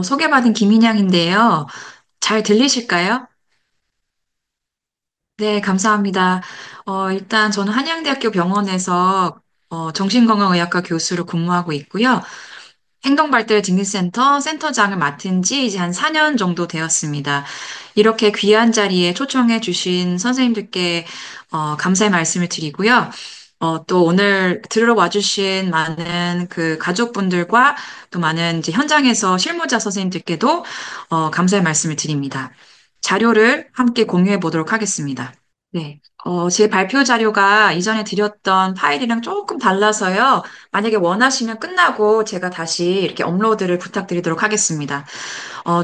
소개받은 김인양인데요. 잘 들리실까요? 네, 감사합니다. 일단 저는 한양대학교 병원에서 정신건강의학과 교수로 근무하고 있고요. 행동발달증진센터 센터장을 맡은 지 이제 한 4년 정도 되었습니다. 이렇게 귀한 자리에 초청해 주신 선생님들께 감사의 말씀을 드리고요. 또 오늘 들으러 와주신 많은 그 가족분들과 또 많은 이제 현장에서 실무자 선생님들께도 감사의 말씀을 드립니다. 자료를 함께 공유해 보도록 하겠습니다. 네. 제 발표 자료가 이전에 드렸던 파일이랑 조금 달라서요. 만약에 원하시면 끝나고 제가 다시 이렇게 업로드를 부탁드리도록 하겠습니다.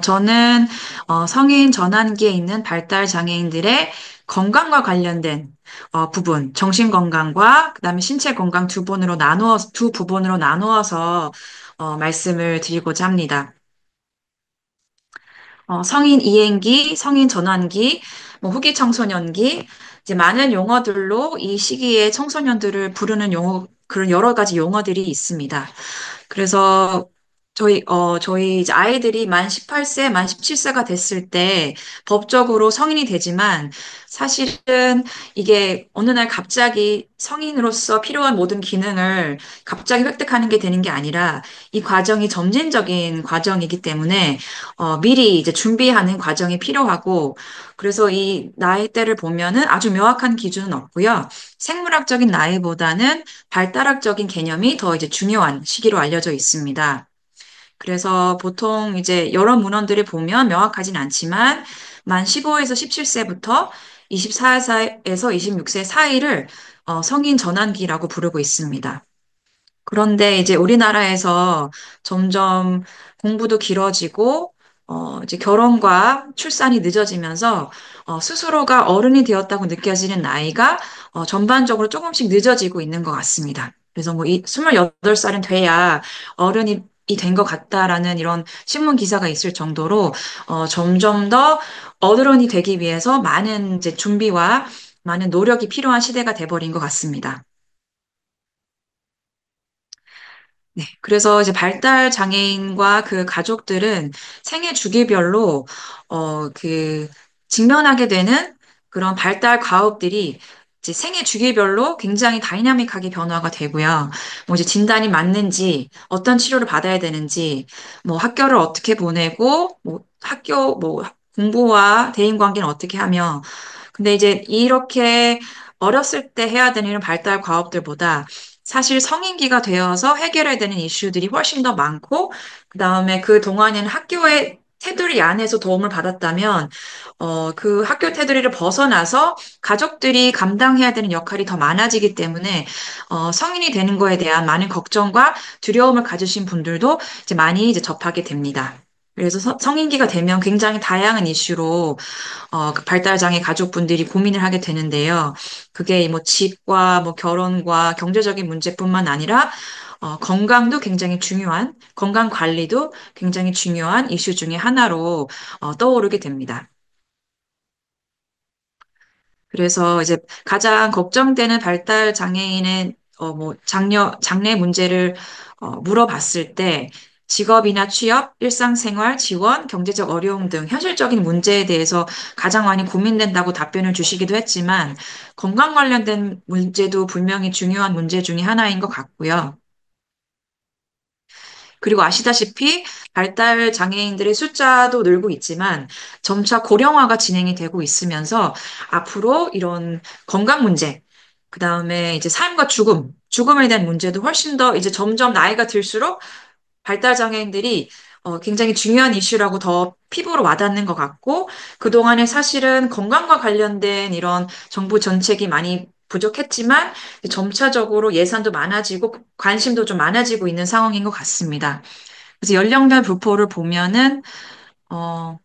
저는 성인 전환기에 있는 발달 장애인들의 건강과 관련된 부분, 정신 건강과 그다음에 신체 건강 두 부분으로 나누어서 말씀을 드리고자 합니다. 성인 이행기, 성인 전환기, 뭐 후기 청소년기, 이제 많은 용어들로 이 시기에 청소년들을 부르는 용어, 그런 여러 가지 용어들이 있습니다. 그래서 저희 이제 아이들이 만 18세, 만 17세가 됐을 때 법적으로 성인이 되지만 사실은 이게 어느 날 갑자기 성인으로서 필요한 모든 기능을 갑자기 획득하는 게 되는 게 아니라 이 과정이 점진적인 과정이기 때문에 미리 이제 준비하는 과정이 필요하고 그래서 이 나이대를 보면은 아주 명확한 기준은 없고요. 생물학적인 나이보다는 발달학적인 개념이 더 이제 중요한 시기로 알려져 있습니다. 그래서 보통 이제 여러 문헌들을 보면 명확하진 않지만 만 15에서 17세부터 24세에서 26세 사이를 성인 전환기라고 부르고 있습니다. 그런데 이제 우리나라에서 점점 공부도 길어지고, 이제 결혼과 출산이 늦어지면서, 스스로가 어른이 되었다고 느껴지는 나이가, 전반적으로 조금씩 늦어지고 있는 것 같습니다. 그래서 뭐, 28살은 돼야 어른이 된 것 같다라는 이런 신문 기사가 있을 정도로, 점점 더 어른이 되기 위해서 많은 이제 준비와 많은 노력이 필요한 시대가 돼버린 것 같습니다. 네. 그래서 이제 발달 장애인과 그 가족들은 생애 주기별로, 직면하게 되는 그런 발달 과업들이 이제 생애 주기별로 굉장히 다이나믹하게 변화가 되고요. 뭐 이제 진단이 맞는지, 어떤 치료를 받아야 되는지, 뭐 학교를 어떻게 보내고, 뭐 공부와 대인 관계는 어떻게 하며, 근데 이제 이렇게 어렸을 때 해야 되는 이런 발달 과업들보다 사실 성인기가 되어서 해결해야 되는 이슈들이 훨씬 더 많고, 그 다음에 그 동안에는 학교의 테두리 안에서 도움을 받았다면, 그 학교 테두리를 벗어나서 가족들이 감당해야 되는 역할이 더 많아지기 때문에, 성인이 되는 거에 대한 많은 걱정과 두려움을 가지신 분들도 이제 많이 이제 접하게 됩니다. 그래서 성인기가 되면 굉장히 다양한 이슈로 그 발달장애 가족분들이 고민을 하게 되는데요. 그게 뭐 집과 뭐 결혼과 경제적인 문제뿐만 아니라 건강도 굉장히 중요한, 건강 관리도 굉장히 중요한 이슈 중에 하나로 떠오르게 됩니다. 그래서 이제 가장 걱정되는 발달 장애인의 장래 문제를 물어봤을 때 직업이나 취업, 일상생활, 지원, 경제적 어려움 등 현실적인 문제에 대해서 가장 많이 고민된다고 답변을 주시기도 했지만 건강 관련된 문제도 분명히 중요한 문제 중에 하나인 것 같고요. 그리고 아시다시피 발달 장애인들의 숫자도 늘고 있지만 점차 고령화가 진행이 되고 있으면서 앞으로 이런 건강 문제, 그 다음에 이제 삶과 죽음에 대한 문제도 훨씬 더 이제 점점 나이가 들수록 발달 장애인들이 굉장히 중요한 이슈라고 더 피부로 와닿는 것 같고, 그동안에 사실은 건강과 관련된 이런 정부 정책이 많이 부족했지만, 점차적으로 예산도 많아지고, 관심도 좀 많아지고 있는 상황인 것 같습니다. 그래서 연령별 분포를 보면은, 어,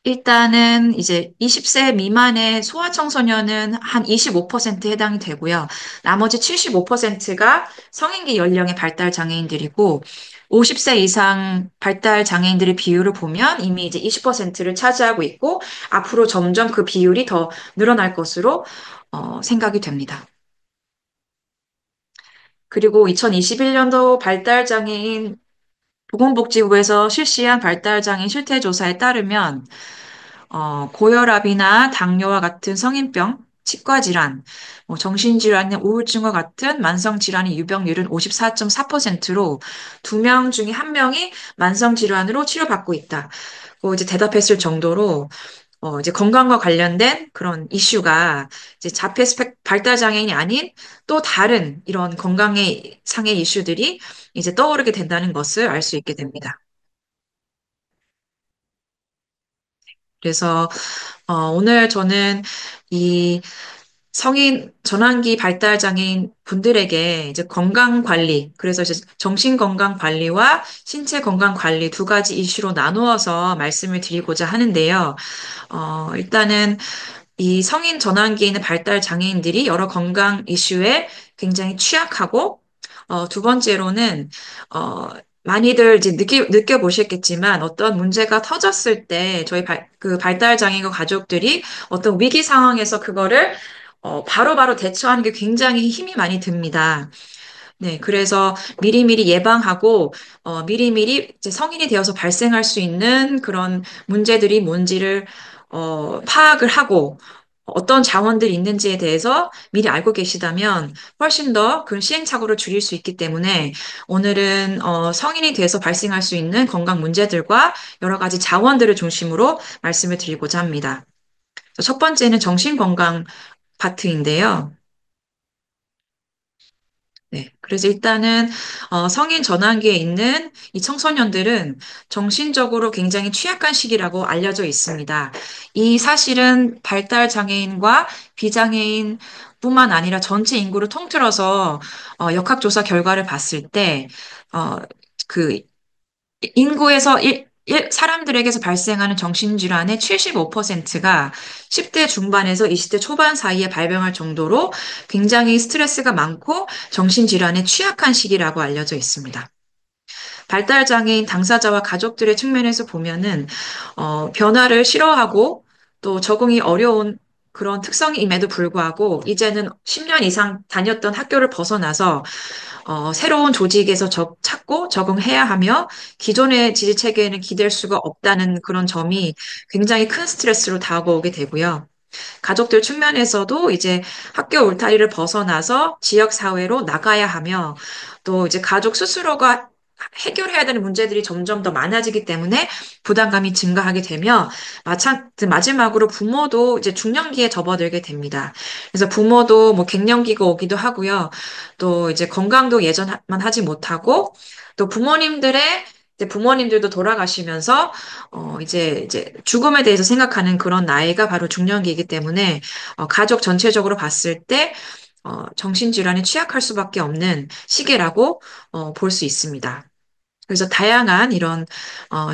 일단은 이제 20세 미만의 소아청소년은 한 25% 해당이 되고요. 나머지 75%가 성인기 연령의 발달 장애인들이고, 50세 이상 발달 장애인들의 비율을 보면 이미 이제 20%를 차지하고 있고, 앞으로 점점 그 비율이 더 늘어날 것으로 생각이 됩니다. 그리고 2021년도 발달 장애인 보건복지부에서 실시한 발달장애인 실태조사에 따르면 고혈압이나 당뇨와 같은 성인병, 치과질환, 정신질환이나 우울증과 같은 만성질환의 유병률은 54.4%로 두 명 중에 한 명이 만성질환으로 치료받고 있다. 이제 대답했을 정도로 이제 건강과 관련된 그런 이슈가 이제 자폐 스펙 발달 장애인이 아닌 또 다른 이런 건강의 상의 이슈들이 이제 떠오르게 된다는 것을 알 수 있게 됩니다. 그래서 오늘 저는 이 성인 전환기 발달 장애인 분들에게 이제 건강 관리, 그래서 이제 정신 건강 관리와 신체 건강 관리 두 가지 이슈로 나누어서 말씀을 드리고자 하는데요. 일단은 이 성인 전환기에 있는 발달 장애인들이 여러 건강 이슈에 굉장히 취약하고, 두 번째로는, 많이들 이제 느껴보셨겠지만 어떤 문제가 터졌을 때 저희 그 발달 장애인과 가족들이 어떤 위기 상황에서 그거를 바로바로 대처하는 게 굉장히 힘이 많이 듭니다. 네, 그래서 미리미리 예방하고, 미리미리 이제 성인이 되어서 발생할 수 있는 그런 문제들이 뭔지를, 파악을 하고, 어떤 자원들이 있는지에 대해서 미리 알고 계시다면 훨씬 더 그 시행착오를 줄일 수 있기 때문에 오늘은, 성인이 돼서 발생할 수 있는 건강 문제들과 여러 가지 자원들을 중심으로 말씀을 드리고자 합니다. 첫 번째는 정신건강 파트인데요. 네. 그래서 일단은, 성인 전환기에 있는 이 청소년들은 정신적으로 굉장히 취약한 시기라고 알려져 있습니다. 이 사실은 발달 장애인과 비장애인 뿐만 아니라 전체 인구를 통틀어서, 역학조사 결과를 봤을 때, 어, 그 인구에서 사람들에게서 발생하는 정신질환의 75%가 10대 중반에서 20대 초반 사이에 발병할 정도로 굉장히 스트레스가 많고 정신질환에 취약한 시기라고 알려져 있습니다. 발달장애인 당사자와 가족들의 측면에서 보면은, 변화를 싫어하고 또 적응이 어려운 그런 특성임에도 불구하고 이제는 10년 이상 다녔던 학교를 벗어나서 새로운 조직에서 찾고 적응해야 하며 기존의 지지 체계에는 기댈 수가 없다는 그런 점이 굉장히 큰 스트레스로 다가오게 되고요. 가족들 측면에서도 이제 학교 울타리를 벗어나서 지역 사회로 나가야 하며 또 이제 가족 스스로가 해결해야 되는 문제들이 점점 더 많아지기 때문에 부담감이 증가하게 되며 마지막으로 부모도 이제 중년기에 접어들게 됩니다. 그래서 부모도 뭐 갱년기가 오기도 하고요. 또 이제 건강도 예전만 하지 못하고 또 이제 부모님들도 돌아가시면서 이제 죽음에 대해서 생각하는 그런 나이가 바로 중년기이기 때문에 가족 전체적으로 봤을 때 정신질환에 취약할 수밖에 없는 시기라고 볼 수 있습니다. 그래서 다양한 이런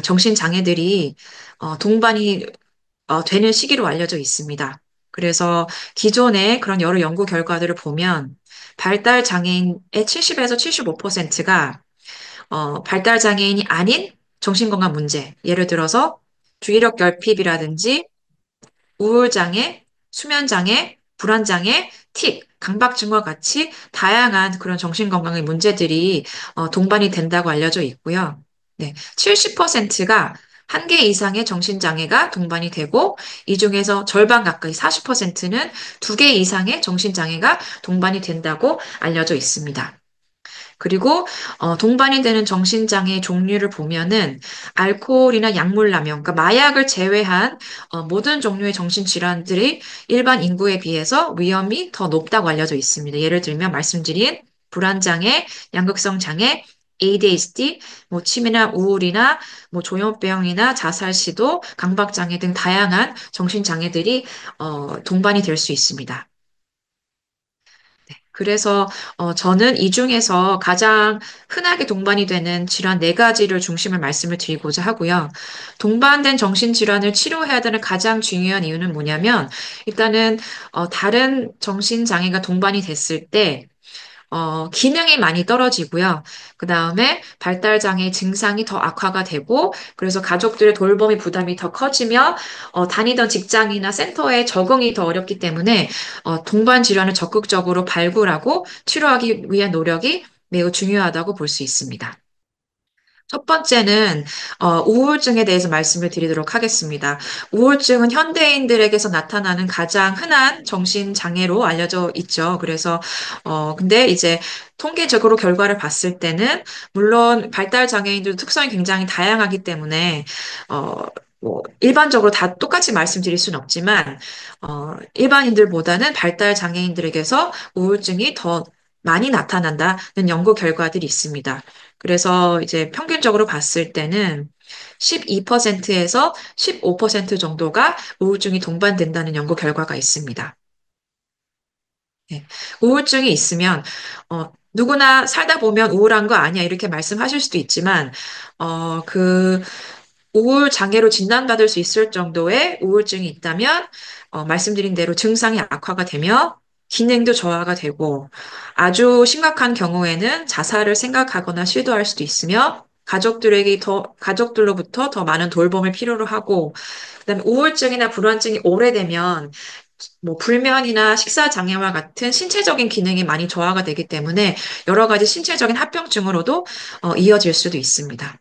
정신장애들이 동반이 되는 시기로 알려져 있습니다. 그래서 기존의 그런 여러 연구 결과들을 보면 발달 장애인의 70에서 75%가 발달 장애인이 아닌 정신건강 문제, 예를 들어서 주의력 결핍이라든지 우울장애, 수면장애, 불안장애, 틱, 강박증과 같이 다양한 그런 정신건강의 문제들이 동반이 된다고 알려져 있고요. 네, 70%가 한 개 이상의 정신장애가 동반이 되고, 이 중에서 절반 가까이 40%는 두 개 이상의 정신장애가 동반이 된다고 알려져 있습니다. 그리고 동반이 되는 정신장애 종류를 보면은 알코올이나 약물남용, 그러니까 마약을 제외한 모든 종류의 정신질환들이 일반 인구에 비해서 위험이 더 높다고 알려져 있습니다. 예를 들면 말씀드린 불안장애, 양극성 장애, ADHD, 뭐 치매나 우울이나 뭐 조현병이나 자살 시도, 강박장애 등 다양한 정신장애들이 동반이 될 수 있습니다. 그래서 저는 이 중에서 가장 흔하게 동반이 되는 질환 네 가지를 중심을 말씀을 드리고자 하고요. 동반된 정신질환을 치료해야 되는 가장 중요한 이유는 뭐냐면 일단은 다른 정신장애가 동반이 됐을 때 기능이 많이 떨어지고요. 그 다음에 발달장애 증상이 더 악화가 되고, 그래서 가족들의 돌봄의 부담이 더 커지며, 다니던 직장이나 센터에 적응이 더 어렵기 때문에, 동반 질환을 적극적으로 발굴하고 치료하기 위한 노력이 매우 중요하다고 볼 수 있습니다. 첫 번째는 우울증에 대해서 말씀을 드리도록 하겠습니다. 우울증은 현대인들에게서 나타나는 가장 흔한 정신 장애로 알려져 있죠. 그래서 근데 이제 통계적으로 결과를 봤을 때는 물론 발달 장애인들 특성이 굉장히 다양하기 때문에 어, 뭐 일반적으로 다 똑같이 말씀드릴 수는 없지만 일반인들보다는 발달 장애인들에게서 우울증이 더 많이 나타난다는 연구 결과들이 있습니다. 그래서 이제 평균적으로 봤을 때는 12%에서 15% 정도가 우울증이 동반된다는 연구 결과가 있습니다. 네. 우울증이 있으면, 누구나 살다 보면 우울한 거 아니야, 이렇게 말씀하실 수도 있지만, 그, 우울 장애로 진단받을 수 있을 정도의 우울증이 있다면, 말씀드린 대로 증상이 악화가 되며, 기능도 저하가 되고, 아주 심각한 경우에는 자살을 생각하거나 시도할 수도 있으며, 가족들로부터 더 많은 돌봄을 필요로 하고, 그다음에 우울증이나 불안증이 오래되면 뭐 불면이나 식사 장애와 같은 신체적인 기능이 많이 저하가 되기 때문에 여러 가지 신체적인 합병증으로도 이어질 수도 있습니다.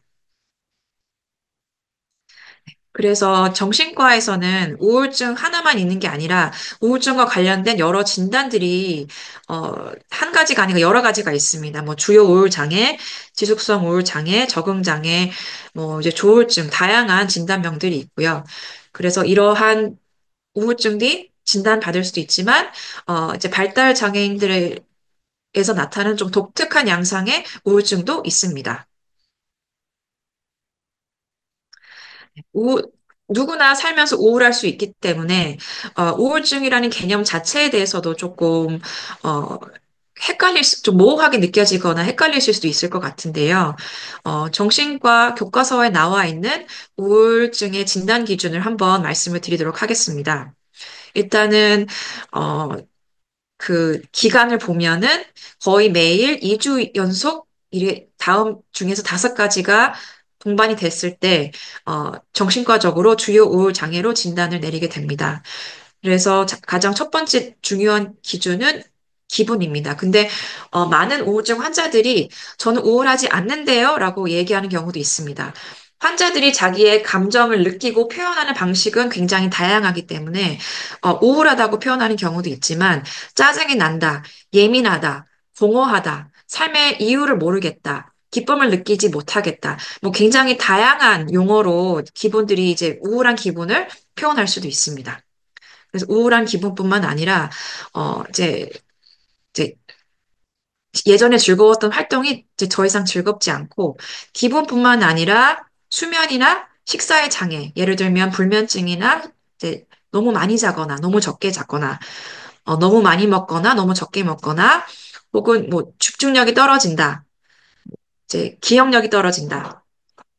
그래서 정신과에서는 우울증 하나만 있는 게 아니라 우울증과 관련된 여러 진단들이 한 가지가 아니라 여러 가지가 있습니다. 뭐 주요 우울 장애, 지속성 우울 장애, 적응 장애, 뭐 이제 조울증 다양한 진단명들이 있고요. 그래서 이러한 우울증이 진단받을 수도 있지만 이제 발달 장애인들에게서 나타나는 좀 독특한 양상의 우울증도 있습니다. 우, 누구나 살면서 우울할 수 있기 때문에 우울증이라는 개념 자체에 대해서도 조금 어, 좀 모호하게 느껴지거나 헷갈리실 수도 있을 것 같은데요. 정신과 교과서에 나와 있는 우울증의 진단 기준을 한번 말씀을 드리도록 하겠습니다. 일단은 어, 그 기간을 보면은 거의 매일 2주 연속 다음 중에서 5가지가 동반이 됐을 때, 정신과적으로 주요 우울 장애로 진단을 내리게 됩니다. 그래서 가장 첫 번째 중요한 기준은 기분입니다. 근데 많은 우울증 환자들이 저는 우울하지 않는데요 라고 얘기하는 경우도 있습니다. 환자들이 자기의 감정을 느끼고 표현하는 방식은 굉장히 다양하기 때문에 우울하다고 표현하는 경우도 있지만 짜증이 난다, 예민하다, 공허하다, 삶의 이유를 모르겠다, 기쁨을 느끼지 못하겠다. 뭐 굉장히 다양한 용어로 기분들이 이제 우울한 기분을 표현할 수도 있습니다. 그래서 우울한 기분뿐만 아니라 이제 예전에 즐거웠던 활동이 이제 더 이상 즐겁지 않고 기분뿐만 아니라 수면이나 식사의 장애, 예를 들면 불면증이나 이제 너무 많이 자거나 너무 적게 자거나 너무 많이 먹거나 너무 적게 먹거나 혹은 뭐 집중력이 떨어진다, 이제 기억력이 떨어진다.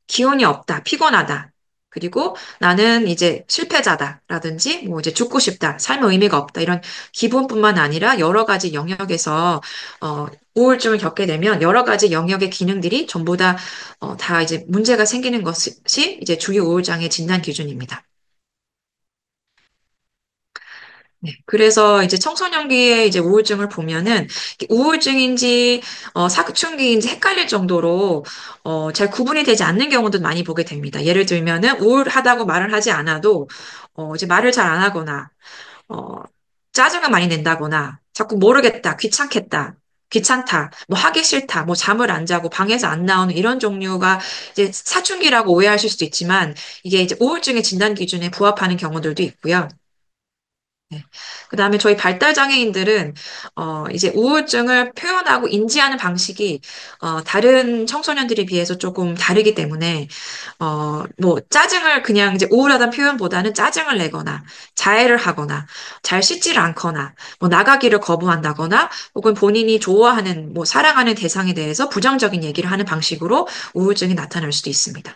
기운이 없다, 피곤하다. 그리고 나는 이제 실패자다라든지 뭐 이제 죽고 싶다, 삶의 의미가 없다 이런 기분뿐만 아니라 여러 가지 영역에서 어, 우울증을 겪게 되면 여러 가지 영역의 기능들이 전부 다 이제 문제가 생기는 것이 이제 주요 우울장애 진단 기준입니다. 네, 그래서 이제 청소년기에 이제 우울증을 보면은 이게 우울증인지 사춘기인지 헷갈릴 정도로 잘 구분이 되지 않는 경우도 많이 보게 됩니다. 예를 들면은 우울하다고 말을 하지 않아도 이제 말을 잘 안 하거나 어, 짜증을 많이 낸다거나 자꾸 모르겠다, 귀찮겠다, 귀찮다, 뭐 하기 싫다, 뭐 잠을 안 자고 방에서 안 나오는 이런 종류가 이제 사춘기라고 오해하실 수도 있지만 이게 이제 우울증의 진단 기준에 부합하는 경우들도 있고요. 네. 그다음에 저희 발달 장애인들은 이제 우울증을 표현하고 인지하는 방식이 다른 청소년들에 비해서 조금 다르기 때문에 뭐 짜증을 그냥 이제 우울하다는 표현보다는 짜증을 내거나 자해를 하거나 잘 씻지를 않거나 뭐 나가기를 거부한다거나 혹은 본인이 좋아하는 뭐 사랑하는 대상에 대해서 부정적인 얘기를 하는 방식으로 우울증이 나타날 수도 있습니다.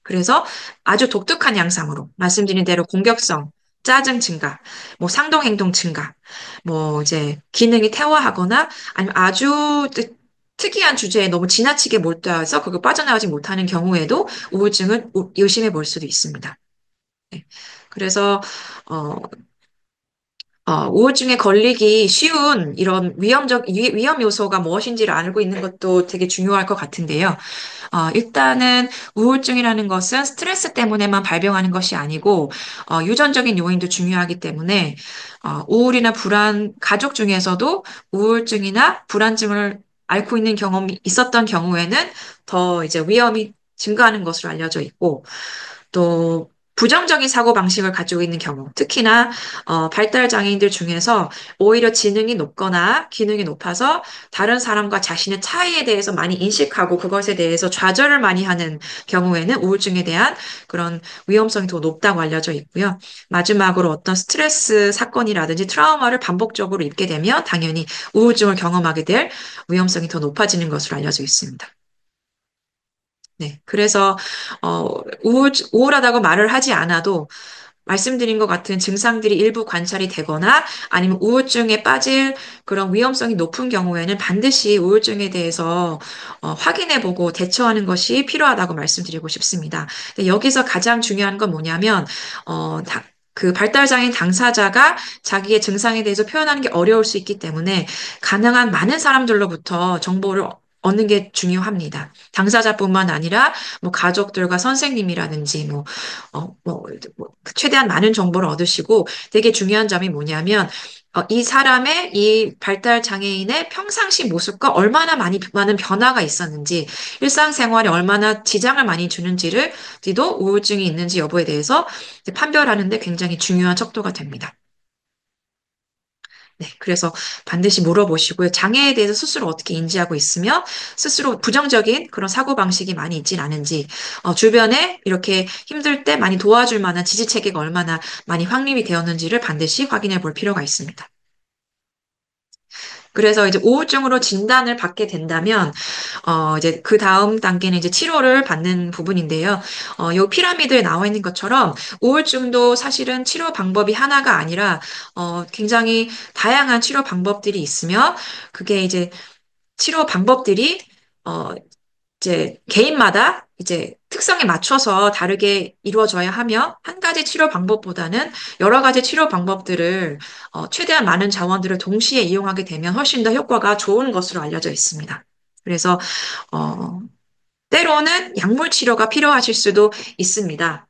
그래서 아주 독특한 양상으로 말씀드린 대로 공격성, 짜증 증가, 뭐 상동 행동 증가, 뭐 이제 기능이 퇴화하거나 아니면 아주 특이한 주제에 너무 지나치게 몰두해서 그걸 빠져나오지 못하는 경우에도 우울증을 의심해 볼 수도 있습니다. 네. 그래서 어, 우울증에 걸리기 쉬운 이런 위험 요소가 무엇인지를 알고 있는 것도 되게 중요할 것 같은데요. 일단은 우울증이라는 것은 스트레스 때문에만 발병하는 것이 아니고, 유전적인 요인도 중요하기 때문에, 우울이나 불안, 가족 중에서도 우울증이나 불안증을 앓고 있는 경험이 있었던 경우에는 더 이제 위험이 증가하는 것으로 알려져 있고, 또 부정적인 사고 방식을 가지고 있는 경우, 특히나 발달 장애인들 중에서 오히려 지능이 높거나 기능이 높아서 다른 사람과 자신의 차이에 대해서 많이 인식하고 그것에 대해서 좌절을 많이 하는 경우에는 우울증에 대한 그런 위험성이 더 높다고 알려져 있고요. 마지막으로 어떤 스트레스 사건이라든지 트라우마를 반복적으로 입게 되면 당연히 우울증을 경험하게 될 위험성이 더 높아지는 것으로 알려져 있습니다. 네. 그래서, 우울하다고 말을 하지 않아도 말씀드린 것 같은 증상들이 일부 관찰이 되거나 아니면 우울증에 빠질 그런 위험성이 높은 경우에는 반드시 우울증에 대해서 확인해보고 대처하는 것이 필요하다고 말씀드리고 싶습니다. 근데 여기서 가장 중요한 건 뭐냐면, 그 발달장애인 당사자가 자기의 증상에 대해서 표현하는 게 어려울 수 있기 때문에 가능한 많은 사람들로부터 정보를 얻는 게 중요합니다. 당사자뿐만 아니라 뭐 가족들과 선생님이라든지 뭐 최대한 많은 정보를 얻으시고 되게 중요한 점이 뭐냐면 이 사람의 이 발달 장애인의 평상시 모습과 얼마나 많은 변화가 있었는지 일상생활에 얼마나 지장을 많이 주는지를 도 우울증이 있는지 여부에 대해서 이제 판별하는 데 굉장히 중요한 척도가 됩니다. 네, 그래서 반드시 물어보시고요. 장애에 대해서 스스로 어떻게 인지하고 있으며 스스로 부정적인 그런 사고방식이 많이 있진 않은지, 주변에 이렇게 힘들 때 많이 도와줄 만한 지지체계가 얼마나 많이 확립이 되었는지를 반드시 확인해 볼 필요가 있습니다. 그래서 이제 우울증으로 진단을 받게 된다면, 이제 그 다음 단계는 이제 치료를 받는 부분인데요. 요 피라미드에 나와 있는 것처럼 우울증도 사실은 치료 방법이 하나가 아니라, 굉장히 다양한 치료 방법들이 있으며, 그게 이제 치료 방법들이, 어, 이제 개인마다 이제 특성에 맞춰서 다르게 이루어져야 하며 한 가지 치료 방법보다는 여러 가지 치료 방법들을 최대한 많은 자원들을 동시에 이용하게 되면 훨씬 더 효과가 좋은 것으로 알려져 있습니다. 그래서 어, 때로는 약물 치료가 필요하실 수도 있습니다.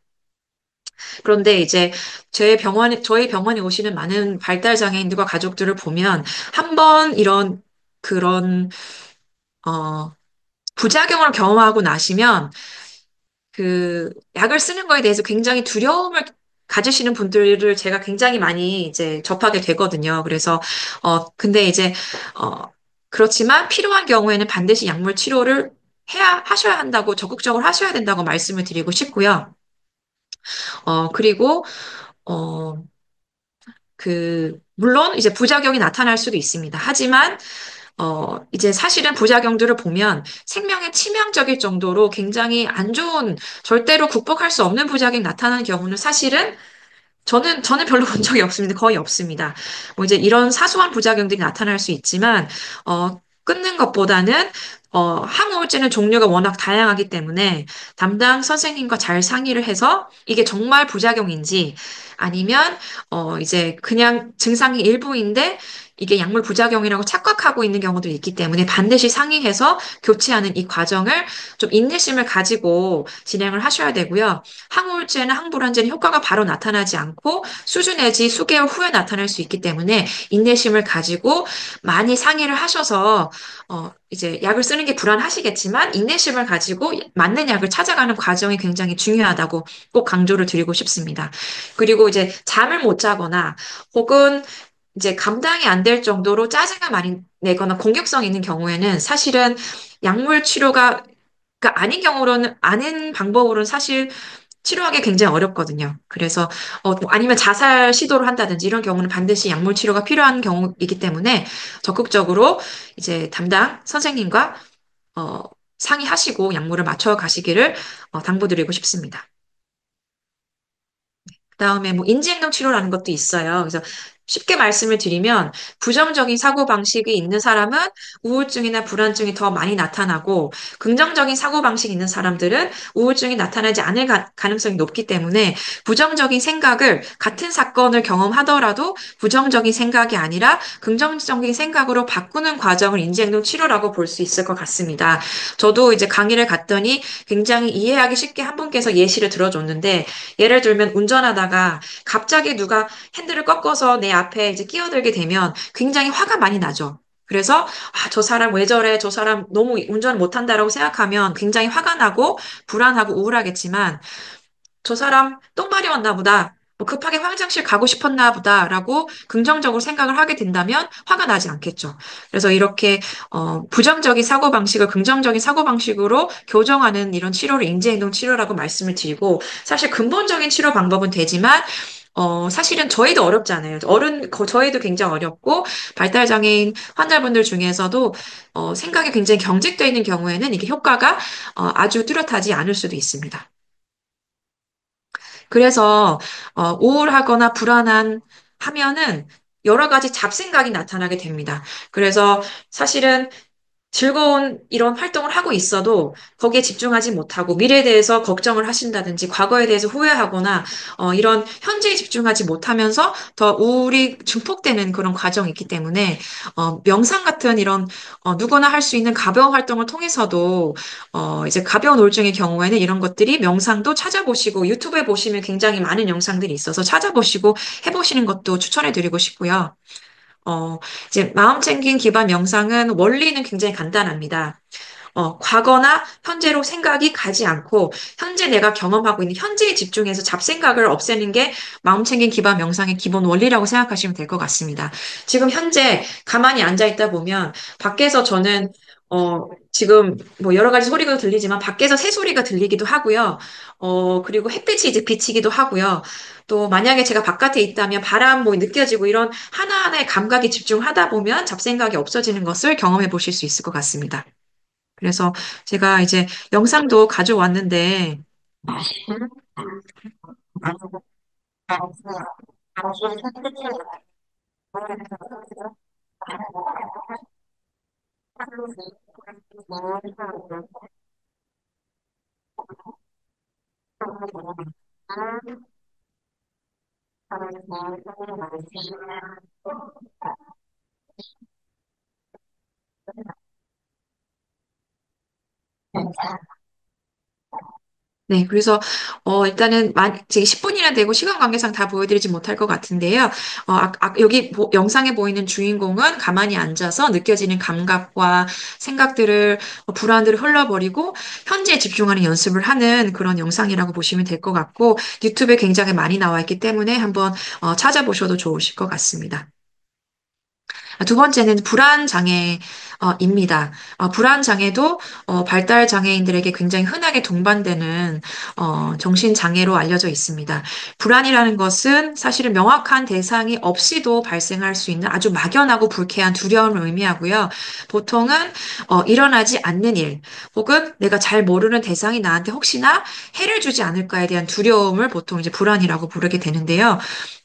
그런데 이제 저희 병원에 오시는 많은 발달 장애인들과 가족들을 보면 한 번 이런 그런 어, 부작용을 경험하고 나시면 그 약을 쓰는 거에 대해서 굉장히 두려움을 가지시는 분들을 제가 굉장히 많이 이제 접하게 되거든요. 그래서 근데 이제 어 그렇지만 필요한 경우에는 반드시 약물 치료를 하셔야 한다고 적극적으로 하셔야 된다고 말씀을 드리고 싶고요. 그리고 어 물론 이제 부작용이 나타날 수도 있습니다. 하지만 이제 사실은 부작용들을 보면 생명에 치명적일 정도로 굉장히 안 좋은, 절대로 극복할 수 없는 부작용이 나타나는 경우는 사실은 저는 별로 본 적이 없습니다. 거의 없습니다. 뭐 이제 이런 사소한 부작용들이 나타날 수 있지만, 끊는 것보다는, 항우울제는 종류가 워낙 다양하기 때문에 담당 선생님과 잘 상의를 해서 이게 정말 부작용인지 아니면, 이제 그냥 증상이 일부인데 이게 약물 부작용이라고 착각하고 있는 경우도 있기 때문에 반드시 상의해서 교체하는 이 과정을 좀 인내심을 가지고 진행을 하셔야 되고요. 항우울제나 항불안제는 효과가 바로 나타나지 않고 수주 내지 수개월 후에 나타날 수 있기 때문에 인내심을 가지고 많이 상의를 하셔서 이제 약을 쓰는 게 불안하시겠지만 인내심을 가지고 맞는 약을 찾아가는 과정이 굉장히 중요하다고 꼭 강조를 드리고 싶습니다. 그리고 이제 잠을 못 자거나 혹은 이제 감당이 안 될 정도로 짜증을 많이 내거나 공격성 있는 경우에는 사실은 약물 치료가 그러니까 아닌 방법으로는 사실 치료하기 굉장히 어렵거든요. 그래서, 뭐 아니면 자살 시도를 한다든지 이런 경우는 반드시 약물 치료가 필요한 경우이기 때문에 적극적으로 이제 담당 선생님과, 어, 상의하시고 약물을 맞춰 가시기를, 당부드리고 싶습니다. 그다음에 뭐 인지행동 치료라는 것도 있어요. 그래서 쉽게 말씀을 드리면 부정적인 사고방식이 있는 사람은 우울증이나 불안증이 더 많이 나타나고 긍정적인 사고방식이 있는 사람들은 우울증이 나타나지 않을 가능성이 높기 때문에 부정적인 생각을 같은 사건을 경험하더라도 부정적인 생각이 아니라 긍정적인 생각으로 바꾸는 과정을 인지행동 치료라고 볼 수 있을 것 같습니다. 저도 이제 강의를 갔더니 굉장히 이해하기 쉽게 한 분께서 예시를 들어줬는데 예를 들면 운전하다가 갑자기 누가 핸들을 꺾어서 내 앞에 이제 끼어들게 되면 굉장히 화가 많이 나죠. 그래서 저 사람 왜 저래? 저 사람 너무 운전을 못한다라고 생각하면 굉장히 화가 나고 불안하고 우울하겠지만 저 사람 똥 마려웠나 보다. 뭐 급하게 화장실 가고 싶었나 보다라고 긍정적으로 생각을 하게 된다면 화가 나지 않겠죠. 그래서 이렇게 부정적인 사고방식을 긍정적인 사고방식으로 교정하는 이런 치료를 인지행동 치료라고 말씀을 드리고 사실 근본적인 치료 방법은 되지만 사실은 저희도 어렵잖아요. 저희도 굉장히 어렵고, 발달장애인 환자분들 중에서도, 생각이 굉장히 경직되어 있는 경우에는 이게 효과가, 아주 뚜렷하지 않을 수도 있습니다. 그래서, 우울하거나 불안한 하면은 여러 가지 잡생각이 나타나게 됩니다. 그래서 사실은 즐거운 이런 활동을 하고 있어도 거기에 집중하지 못하고 미래에 대해서 걱정을 하신다든지 과거에 대해서 후회하거나 이런 현재에 집중하지 못하면서 더 우울이 증폭되는 그런 과정이 있기 때문에 명상 같은 이런 누구나 할 수 있는 가벼운 활동을 통해서도 이제 가벼운 우울증의 경우에는 이런 것들이 명상도 찾아보시고 유튜브에 보시면 굉장히 많은 영상들이 있어서 찾아보시고 해보시는 것도 추천해 드리고 싶고요. 어, 이제 마음 챙긴 기반 명상은 원리는 굉장히 간단합니다. 과거나 현재로 생각이 가지 않고 현재 내가 경험하고 있는 현재에 집중해서 잡생각을 없애는 게 마음 챙긴 기반 명상의 기본 원리라고 생각하시면 될 것 같습니다. 지금 현재 가만히 앉아 있다 보면 밖에서 저는 지금 뭐 여러 가지 소리가 들리지만 밖에서 새 소리가 들리기도 하고요. 그리고 햇빛이 이제 비치기도 하고요. 또 만약에 제가 바깥에 있다면 바람 뭐 느껴지고 이런 하나하나의 감각에 집중하다 보면 잡생각이 없어지는 것을 경험해 보실 수 있을 것 같습니다. 그래서 제가 이제 영상도 가져왔는데, 네, 그래서, 일단은, 지금 10분이나 되고 시간 관계상 다 보여드리지 못할 것 같은데요. 여기 영상에 보이는 주인공은 가만히 앉아서 느껴지는 감각과 생각들을, 불안들을 흘려버리고, 현재에 집중하는 연습을 하는 그런 영상이라고 보시면 될 것 같고, 유튜브에 굉장히 많이 나와 있기 때문에 한번, 찾아보셔도 좋으실 것 같습니다. 두 번째는 불안 장애입니다. 불안 장애도 발달 장애인들에게 굉장히 흔하게 동반되는 정신 장애로 알려져 있습니다. 불안이라는 것은 사실은 명확한 대상이 없이도 발생할 수 있는 아주 막연하고 불쾌한 두려움을 의미하고요. 보통은 일어나지 않는 일, 혹은 내가 잘 모르는 대상이 나한테 혹시나 해를 주지 않을까에 대한 두려움을 보통 이제 불안이라고 부르게 되는데요.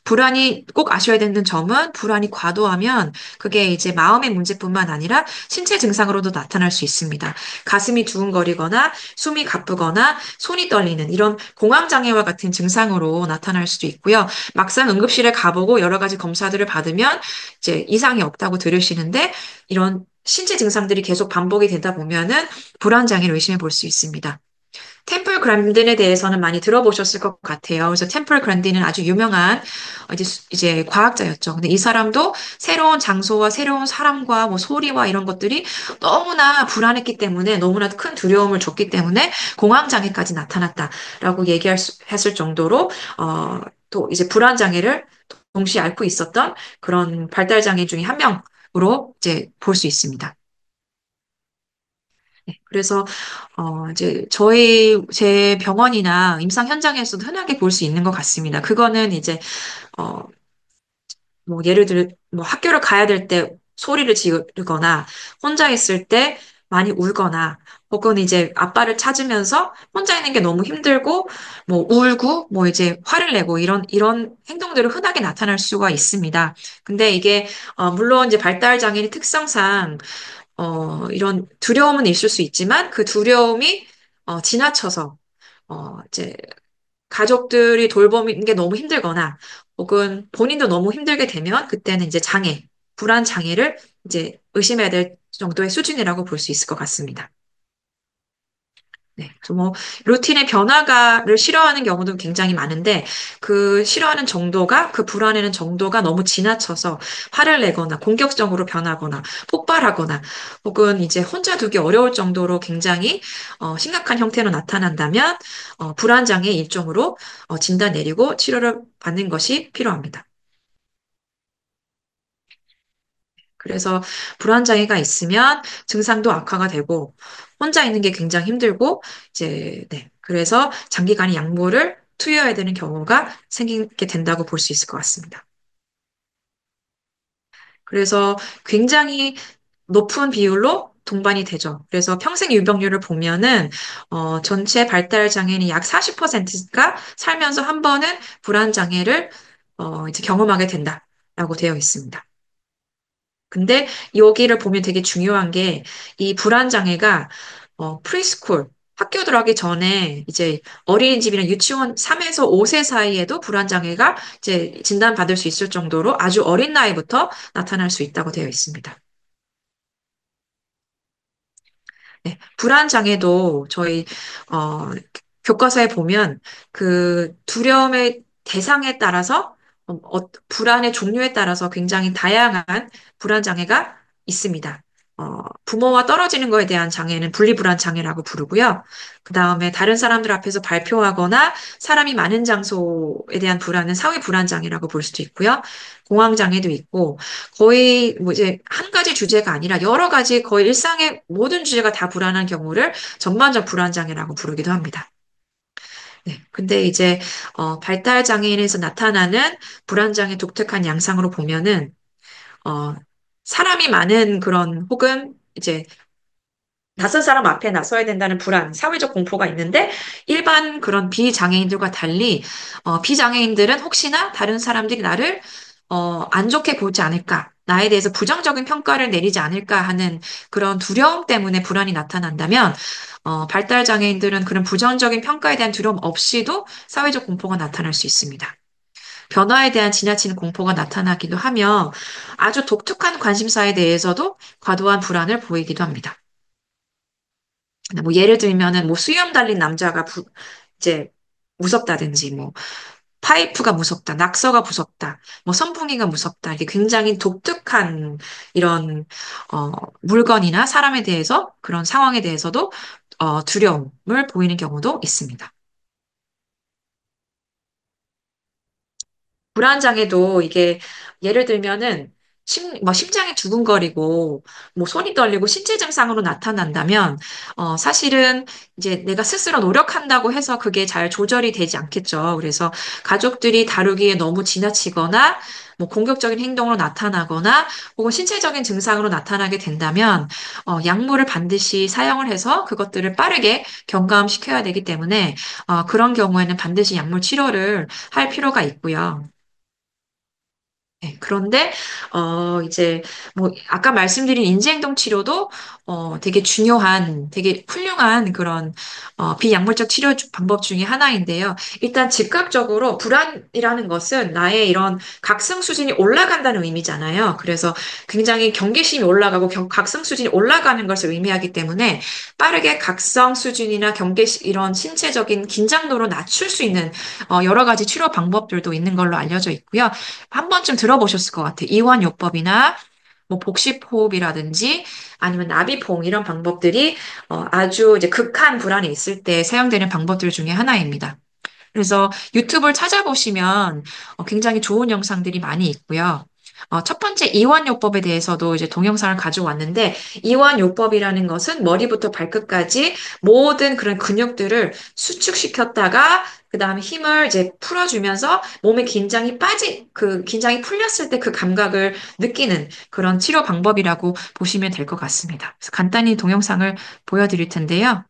불안이 꼭 아셔야 되는 점은 불안이 과도하면 그게 이제 마음의 문제뿐만 아니라 신체 증상으로도 나타날 수 있습니다. 가슴이 두근거리거나 숨이 가쁘거나 손이 떨리는 이런 공황장애와 같은 증상으로 나타날 수도 있고요. 막상 응급실에 가보고 여러 가지 검사들을 받으면 이제 이상이 없다고 들으시는데 이런 신체 증상들이 계속 반복이 되다 보면은 불안장애를 의심해 볼 수 있습니다. 템플 그란딘에 대해서는 많이 들어보셨을 것 같아요. 그래서 템플 그란딘은 아주 유명한 이제 과학자였죠. 근데 이 사람도 새로운 장소와 새로운 사람과 뭐 소리와 이런 것들이 너무나 불안했기 때문에 너무나 큰 두려움을 줬기 때문에 공황 장애까지 나타났다라고 했을 정도로 또 이제 불안 장애를 동시에 앓고 있었던 그런 발달 장애 중에 한 명으로 이제 볼 수 있습니다. 네, 그래서 이제 제 병원이나 임상 현장에서도 흔하게 볼 수 있는 것 같습니다. 그거는 이제 어, 뭐 예를 들어 뭐 학교를 가야 될 때 소리를 지르거나 혼자 있을 때 많이 울거나 혹은 이제 아빠를 찾으면서 혼자 있는 게 너무 힘들고 뭐 울고 뭐 이제 화를 내고 이런 행동들을 흔하게 나타날 수가 있습니다. 근데 이게 물론 이제 발달 장애의 특성상 이런 두려움은 있을 수 있지만 그 두려움이 지나쳐서 이제 가족들이 돌보는 게 너무 힘들거나 혹은 본인도 너무 힘들게 되면 그때는 이제 불안 장애를 이제 의심해야 될 정도의 수준이라고 볼 수 있을 것 같습니다. 네. 그래서 뭐 루틴의 변화가를 싫어하는 경우도 굉장히 많은데 그 싫어하는 정도가 그 불안해하는 정도가 너무 지나쳐서 화를 내거나 공격적으로 변하거나 폭발하거나 혹은 이제 혼자 두기 어려울 정도로 굉장히 심각한 형태로 나타난다면 불안 장애 일종으로 진단 내리고 치료를 받는 것이 필요합니다. 그래서 불안장애가 있으면 증상도 악화가 되고 혼자 있는 게 굉장히 힘들고 이제 네. 그래서 장기간의 약물을 투여해야 되는 경우가 생기게 된다고 볼 수 있을 것 같습니다. 그래서 굉장히 높은 비율로 동반이 되죠. 그래서 평생 유병률을 보면은 전체 발달 장애인 약 40%가 살면서 한 번은 불안 장애를 이제 경험하게 된다라고 되어 있습니다. 근데 여기를 보면 되게 중요한 게 이 불안 장애가 프리스쿨 학교 들어가기 전에 이제 어린이집이나 유치원 3에서 5세 사이에도 불안 장애가 이제 진단받을 수 있을 정도로 아주 어린 나이부터 나타날 수 있다고 되어 있습니다. 네, 불안 장애도 저희 어, 교과서에 보면 그 두려움의 대상에 따라서 불안의 종류에 따라서 굉장히 다양한 불안 장애가 있습니다. 부모와 떨어지는 거에 대한 장애는 분리불안 장애라고 부르고요. 그 다음에 다른 사람들 앞에서 발표하거나 사람이 많은 장소에 대한 불안은 사회 불안 장애라고 볼 수도 있고요. 공황 장애도 있고 거의 뭐 이제 한 가지 주제가 아니라 여러 가지 거의 일상의 모든 주제가 다 불안한 경우를 전반적 불안장애라고 부르기도 합니다. 네. 근데 이제 발달 장애인에서 나타나는 불안장애 독특한 양상으로 보면은 어, 사람이 많은 그런 혹은 이제 낯선 사람 앞에 나서야 된다는 불안, 사회적 공포가 있는데 일반 그런 비장애인들과 달리 비장애인들은 혹시나 다른 사람들이 나를 안 좋게 보지 않을까, 나에 대해서 부정적인 평가를 내리지 않을까 하는 그런 두려움 때문에 불안이 나타난다면 발달 장애인들은 그런 부정적인 평가에 대한 두려움 없이도 사회적 공포가 나타날 수 있습니다. 변화에 대한 지나치는 공포가 나타나기도 하며 아주 독특한 관심사에 대해서도 과도한 불안을 보이기도 합니다. 뭐 예를 들면은 뭐 수염 달린 남자가 이제 무섭다든지 뭐 파이프가 무섭다, 낙서가 무섭다, 뭐 선풍기가 무섭다. 이게 굉장히 독특한 이런 물건이나 사람에 대해서 그런 상황에 대해서도 두려움을 보이는 경우도 있습니다. 불안장애도 이게 예를 들면은 뭐 심장이 두근거리고 뭐 손이 떨리고 신체 증상으로 나타난다면 사실은 이제 내가 스스로 노력한다고 해서 그게 잘 조절이 되지 않겠죠. 그래서 가족들이 다루기에 너무 지나치거나 뭐 공격적인 행동으로 나타나거나 혹은 신체적인 증상으로 나타나게 된다면 약물을 반드시 사용을 해서 그것들을 빠르게 경감시켜야 되기 때문에 그런 경우에는 반드시 약물 치료를 할 필요가 있고요. 네, 그런데, 이제, 뭐, 아까 말씀드린 인지행동 치료도, 되게 중요한, 되게 훌륭한 그런, 비약물적 치료 방법 중에 하나인데요. 일단 즉각적으로 불안이라는 것은 나의 이런 각성 수준이 올라간다는 의미잖아요. 그래서 굉장히 경계심이 올라가고 각성 수준이 올라가는 것을 의미하기 때문에 빠르게 각성 수준이나 이런 신체적인 긴장도를 낮출 수 있는, 여러 가지 치료 방법들도 있는 걸로 알려져 있고요. 한 번쯤 들어보셨을 것 같아요. 이완요법이나 뭐 복식호흡이라든지 아니면 나비봉 이런 방법들이 아주 이제 극한 불안이 있을 때 사용되는 방법들 중에 하나입니다. 그래서 유튜브를 찾아보시면 굉장히 좋은 영상들이 많이 있고요. 첫 번째 이완요법에 대해서도 이제 동영상을 가져왔는데, 이완요법이라는 것은 머리부터 발끝까지 모든 그런 근육들을 수축시켰다가, 그 다음에 힘을 이제 풀어주면서 몸의 긴장이 풀렸을 때 그 감각을 느끼는 그런 치료 방법이라고 보시면 될 것 같습니다. 그래서 간단히 동영상을 보여드릴 텐데요.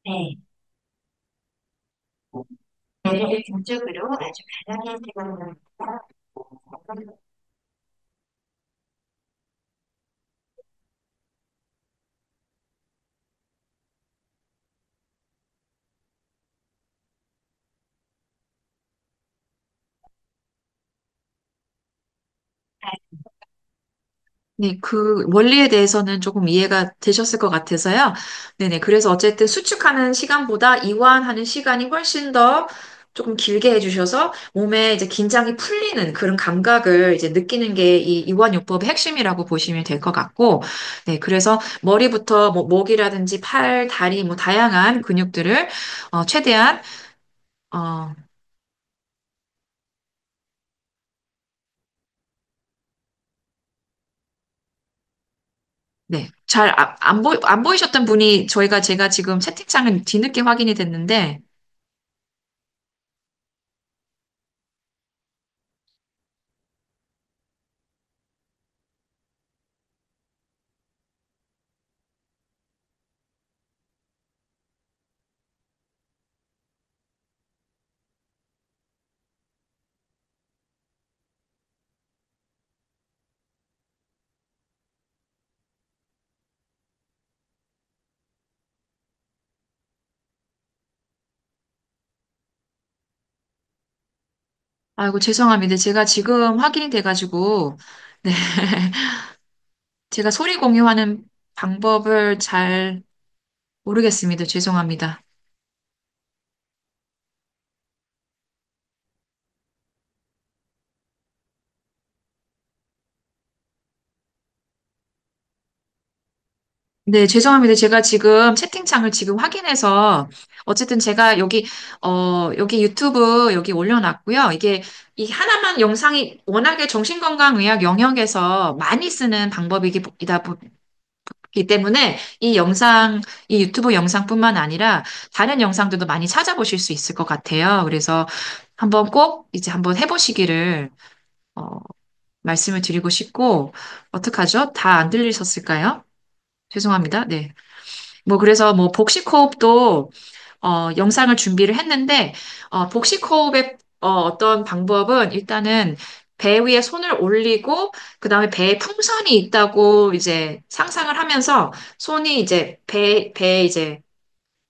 네, 배를 등쪽으로 아주 가볍게 들어옵니다. 네, 그 원리에 대해서는 조금 이해가 되셨을 것 같아서요. 네네. 그래서 어쨌든 수축하는 시간보다 이완하는 시간이 훨씬 더 조금 길게 해주셔서 몸에 이제 긴장이 풀리는 그런 감각을 이제 느끼는 게 이 이완요법의 핵심이라고 보시면 될 것 같고, 네. 그래서 머리부터 뭐 목이라든지 팔, 다리 뭐 다양한 근육들을 최대한 어, 네. 안 보이셨던 분이 제가 지금 채팅창을 뒤늦게 확인이 됐는데, 아이고, 죄송합니다. 제가 지금 확인이 돼가지고, 네. 제가 소리 공유하는 방법을 잘 모르겠습니다. 죄송합니다. 네, 죄송합니다. 제가 지금 채팅창을 지금 확인해서, 어쨌든 제가 여기 유튜브 여기 올려놨고요. 이 하나만 영상이 워낙에 정신건강의학 영역에서 많이 쓰는 방법이다 기 때문에 이 유튜브 영상뿐만 아니라 다른 영상들도 많이 찾아보실 수 있을 것 같아요. 그래서 한번 해보시기를, 어, 말씀을 드리고 싶고, 어떡하죠? 다 안 들리셨을까요? 죄송합니다. 네. 그래서 복식호흡도, 영상을 준비를 했는데, 복식호흡의, 어떤 방법은 일단은 배 위에 손을 올리고, 그 다음에 배에 풍선이 있다고 이제 상상을 하면서 손이 이제 배에 이제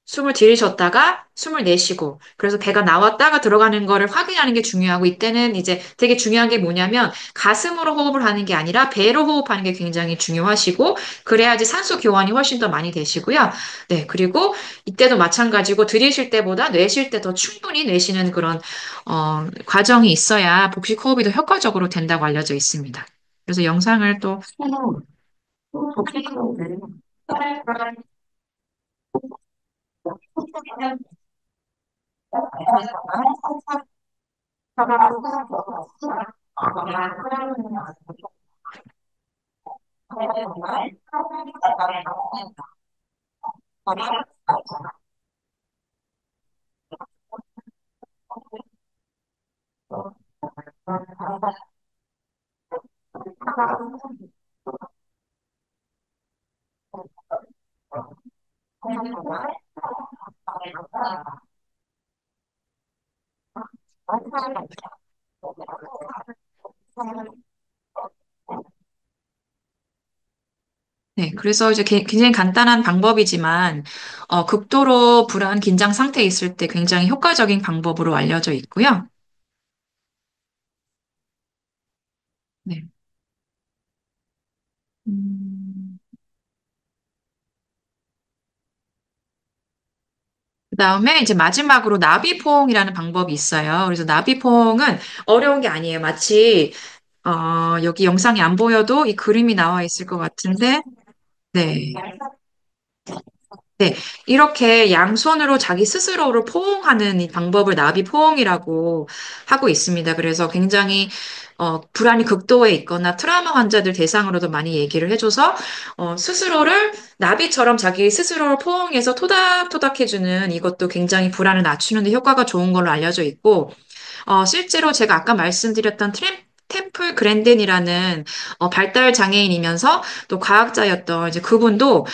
숨을 들이셨다가 숨을 내쉬고 그래서 배가 나왔다가 들어가는 거를 확인하는 게 중요하고 이때는 이제 되게 중요한 게 뭐냐면 가슴으로 호흡을 하는 게 아니라 배로 호흡하는 게 굉장히 중요하시고 그래야지 산소 교환이 훨씬 더 많이 되시고요. 네, 그리고 이때도 마찬가지고 들이쉴 때보다 내쉴 때 더 충분히 내쉬는 그런 과정이 있어야 복식 호흡이 더 효과적으로 된다고 알려져 있습니다. 그래서 영상을 또 복식 호흡을 네, 그래서 이제 굉장히 간단한 방법이지만, 극도로 불안, 긴장 상태에 있을 때 굉장히 효과적인 방법으로 알려져 있고요. 네. 음, 그다음에 이제 마지막으로 나비포옹이라는 방법이 있어요. 그래서 나비포옹은 어려운 게 아니에요. 마치, 여기 영상이 안 보여도 이 그림이 나와 있을 것 같은데, 네. 네, 이렇게 양손으로 자기 스스로를 포옹하는 이 방법을 나비 포옹이라고 하고 있습니다. 그래서 굉장히 불안이 극도에 있거나 트라우마 환자들 대상으로도 많이 얘기를 해줘서 스스로를 나비처럼 자기 스스로를 포옹해서 토닥토닥 해주는 이것도 굉장히 불안을 낮추는 데 효과가 좋은 걸로 알려져 있고 실제로 제가 아까 말씀드렸던 템플 그랜든이라는 발달 장애인이면서 또 과학자였던 이제 그분도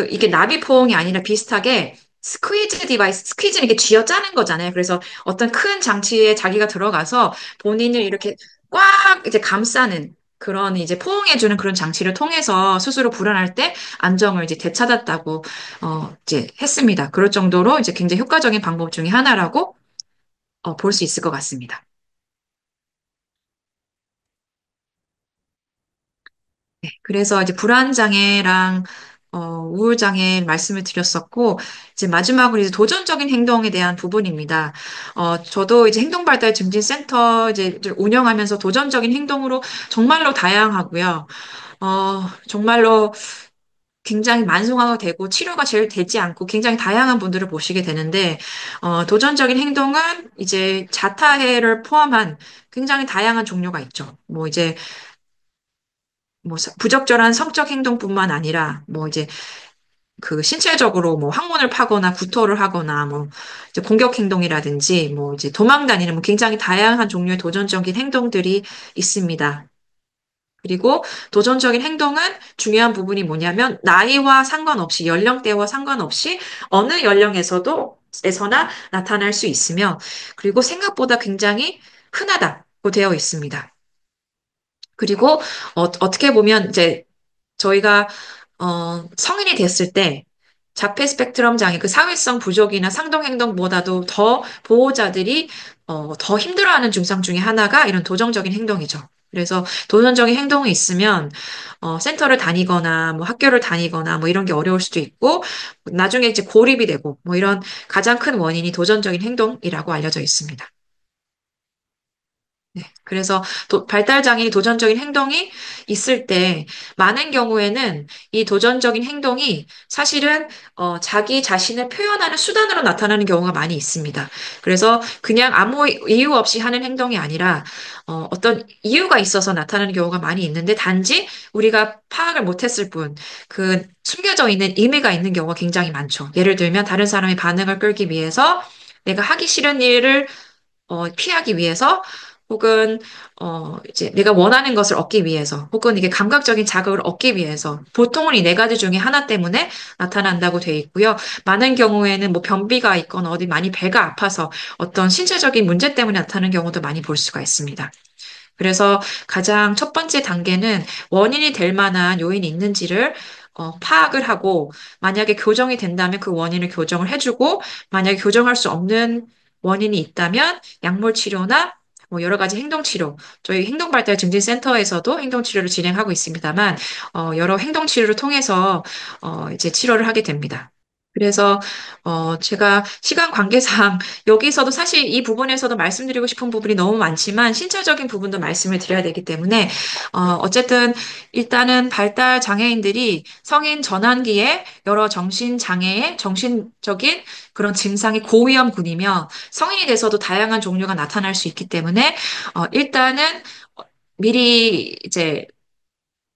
이게 나비 포옹이 아니라 비슷하게 스퀴즈 디바이스, 스퀴즈는 이렇게 쥐어 짜는 거잖아요. 그래서 어떤 큰 장치에 자기가 들어가서 본인을 이렇게 꽉 이제 감싸는 그런 이제 포옹해주는 그런 장치를 통해서 스스로 불안할 때 안정을 이제 되찾았다고 이제 했습니다. 그럴 정도로 이제 굉장히 효과적인 방법 중에 하나라고 볼 수 있을 것 같습니다. 네, 그래서 이제 불안장애랑 우울장애 말씀을 드렸었고, 이제 마지막으로 이제 도전적인 행동에 대한 부분입니다. 저도 이제 행동발달증진센터 이제 운영하면서 도전적인 행동으로 정말로 다양하고요. 정말로 굉장히 만성화가 되고 치료가 제일 되지 않고 굉장히 다양한 분들을 보시게 되는데, 도전적인 행동은 이제 자타해를 포함한 굉장히 다양한 종류가 있죠. 뭐 이제 뭐 부적절한 성적 행동뿐만 아니라 뭐 이제 그 신체적으로 뭐 항문을 파거나 구토를 하거나 뭐 이제 공격 행동이라든지 뭐 이제 도망 다니는 뭐 굉장히 다양한 종류의 도전적인 행동들이 있습니다. 그리고 도전적인 행동은 중요한 부분이 뭐냐면 나이와 상관없이 연령대와 상관없이 어느 연령에서도 에서나 나타날 수 있으며 그리고 생각보다 굉장히 흔하다고 되어 있습니다. 그리고 어떻게 보면 이제 저희가 성인이 됐을 때 자폐 스펙트럼 장애, 그 사회성 부족이나 상동행동보다도 더 보호자들이 더 힘들어하는 증상 중에 하나가 이런 도전적인 행동이죠. 그래서 도전적인 행동이 있으면 센터를 다니거나 뭐 학교를 다니거나 뭐 이런 게 어려울 수도 있고 나중에 이제 고립이 되고 뭐 이런 가장 큰 원인이 도전적인 행동이라고 알려져 있습니다. 네, 그래서 발달장애인 도전적인 행동이 있을 때 많은 경우에는 이 도전적인 행동이 사실은 자기 자신을 표현하는 수단으로 나타나는 경우가 많이 있습니다. 그래서 그냥 아무 이유 없이 하는 행동이 아니라 어떤 이유가 있어서 나타나는 경우가 많이 있는데 단지 우리가 파악을 못했을 뿐 그 숨겨져 있는 의미가 있는 경우가 굉장히 많죠. 예를 들면 다른 사람의 반응을 끌기 위해서 내가 하기 싫은 일을 피하기 위해서 혹은 이제 내가 원하는 것을 얻기 위해서 혹은 이게 감각적인 자극을 얻기 위해서 보통은 이 네 가지 중에 하나 때문에 나타난다고 돼 있고요. 많은 경우에는 뭐 변비가 있거나 어디 많이 배가 아파서 어떤 신체적인 문제 때문에 나타나는 경우도 많이 볼 수가 있습니다. 그래서 가장 첫 번째 단계는 원인이 될 만한 요인이 있는지를 파악을 하고 만약에 교정이 된다면 그 원인을 교정을 해주고 만약에 교정할 수 없는 원인이 있다면 약물 치료나 뭐 여러 가지 행동 치료, 저희 행동발달증진센터에서도 행동 치료를 진행하고 있습니다만 여러 행동 치료를 통해서 이제 치료를 하게 됩니다. 그래서 제가 시간 관계상 여기서도 사실 이 부분에서도 말씀드리고 싶은 부분이 너무 많지만 신체적인 부분도 말씀을 드려야 되기 때문에 어쨌든 일단은 발달 장애인들이 성인 전환기에 여러 정신 장애의 정신적인 그런 증상이 고위험군이며 성인이 돼서도 다양한 종류가 나타날 수 있기 때문에 일단은 미리 이제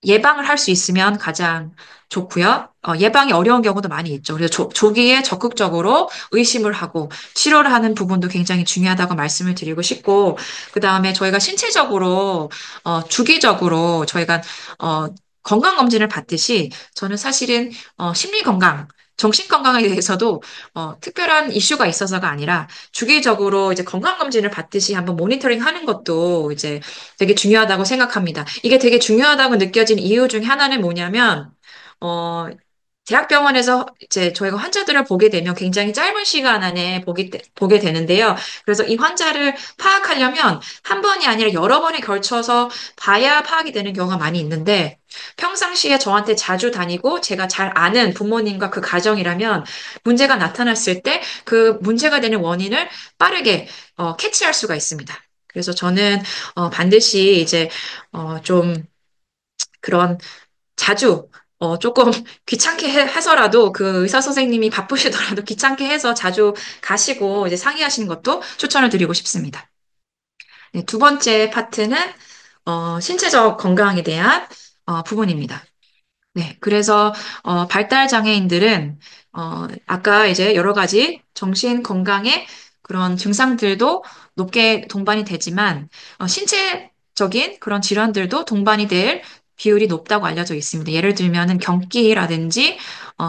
예방을 할 수 있으면 가장 좋고요. 예방이 어려운 경우도 많이 있죠. 그래서 조기에 적극적으로 의심을 하고 치료를 하는 부분도 굉장히 중요하다고 말씀을 드리고 싶고, 그 다음에 저희가 신체적으로, 주기적으로 저희가, 어, 건강검진을 받듯이 저는 사실은, 심리 건강, 정신 건강에 대해서도 특별한 이슈가 있어서가 아니라 주기적으로 이제 건강검진을 받듯이 한번 모니터링 하는 것도 이제 되게 중요하다고 생각합니다. 이게 되게 중요하다고 느껴진 이유 중에 하나는 뭐냐면, 어, 대학병원에서 이제 저희가 환자들을 보게 되면 굉장히 짧은 시간 안에 보게 되는데요. 그래서 이 환자를 파악하려면 한 번이 아니라 여러 번에 걸쳐서 봐야 파악이 되는 경우가 많이 있는데, 평상시에 저한테 자주 다니고 제가 잘 아는 부모님과 그 가정이라면 문제가 나타났을 때 그 문제가 되는 원인을 빠르게 캐치할 수가 있습니다. 그래서 저는 반드시 이제 좀 그런 자주 조금 귀찮게 해서라도 그 의사 선생님이 바쁘시더라도 귀찮게 해서 자주 가시고 이제 상의하시는 것도 추천을 드리고 싶습니다. 네, 두 번째 파트는 신체적 건강에 대한 부분입니다. 네, 그래서 발달 장애인들은 아까 이제 여러 가지 정신 건강의 그런 증상들도 높게 동반이 되지만 신체적인 그런 질환들도 동반이 될 비율이 높다고 알려져 있습니다. 예를 들면은 경기라든지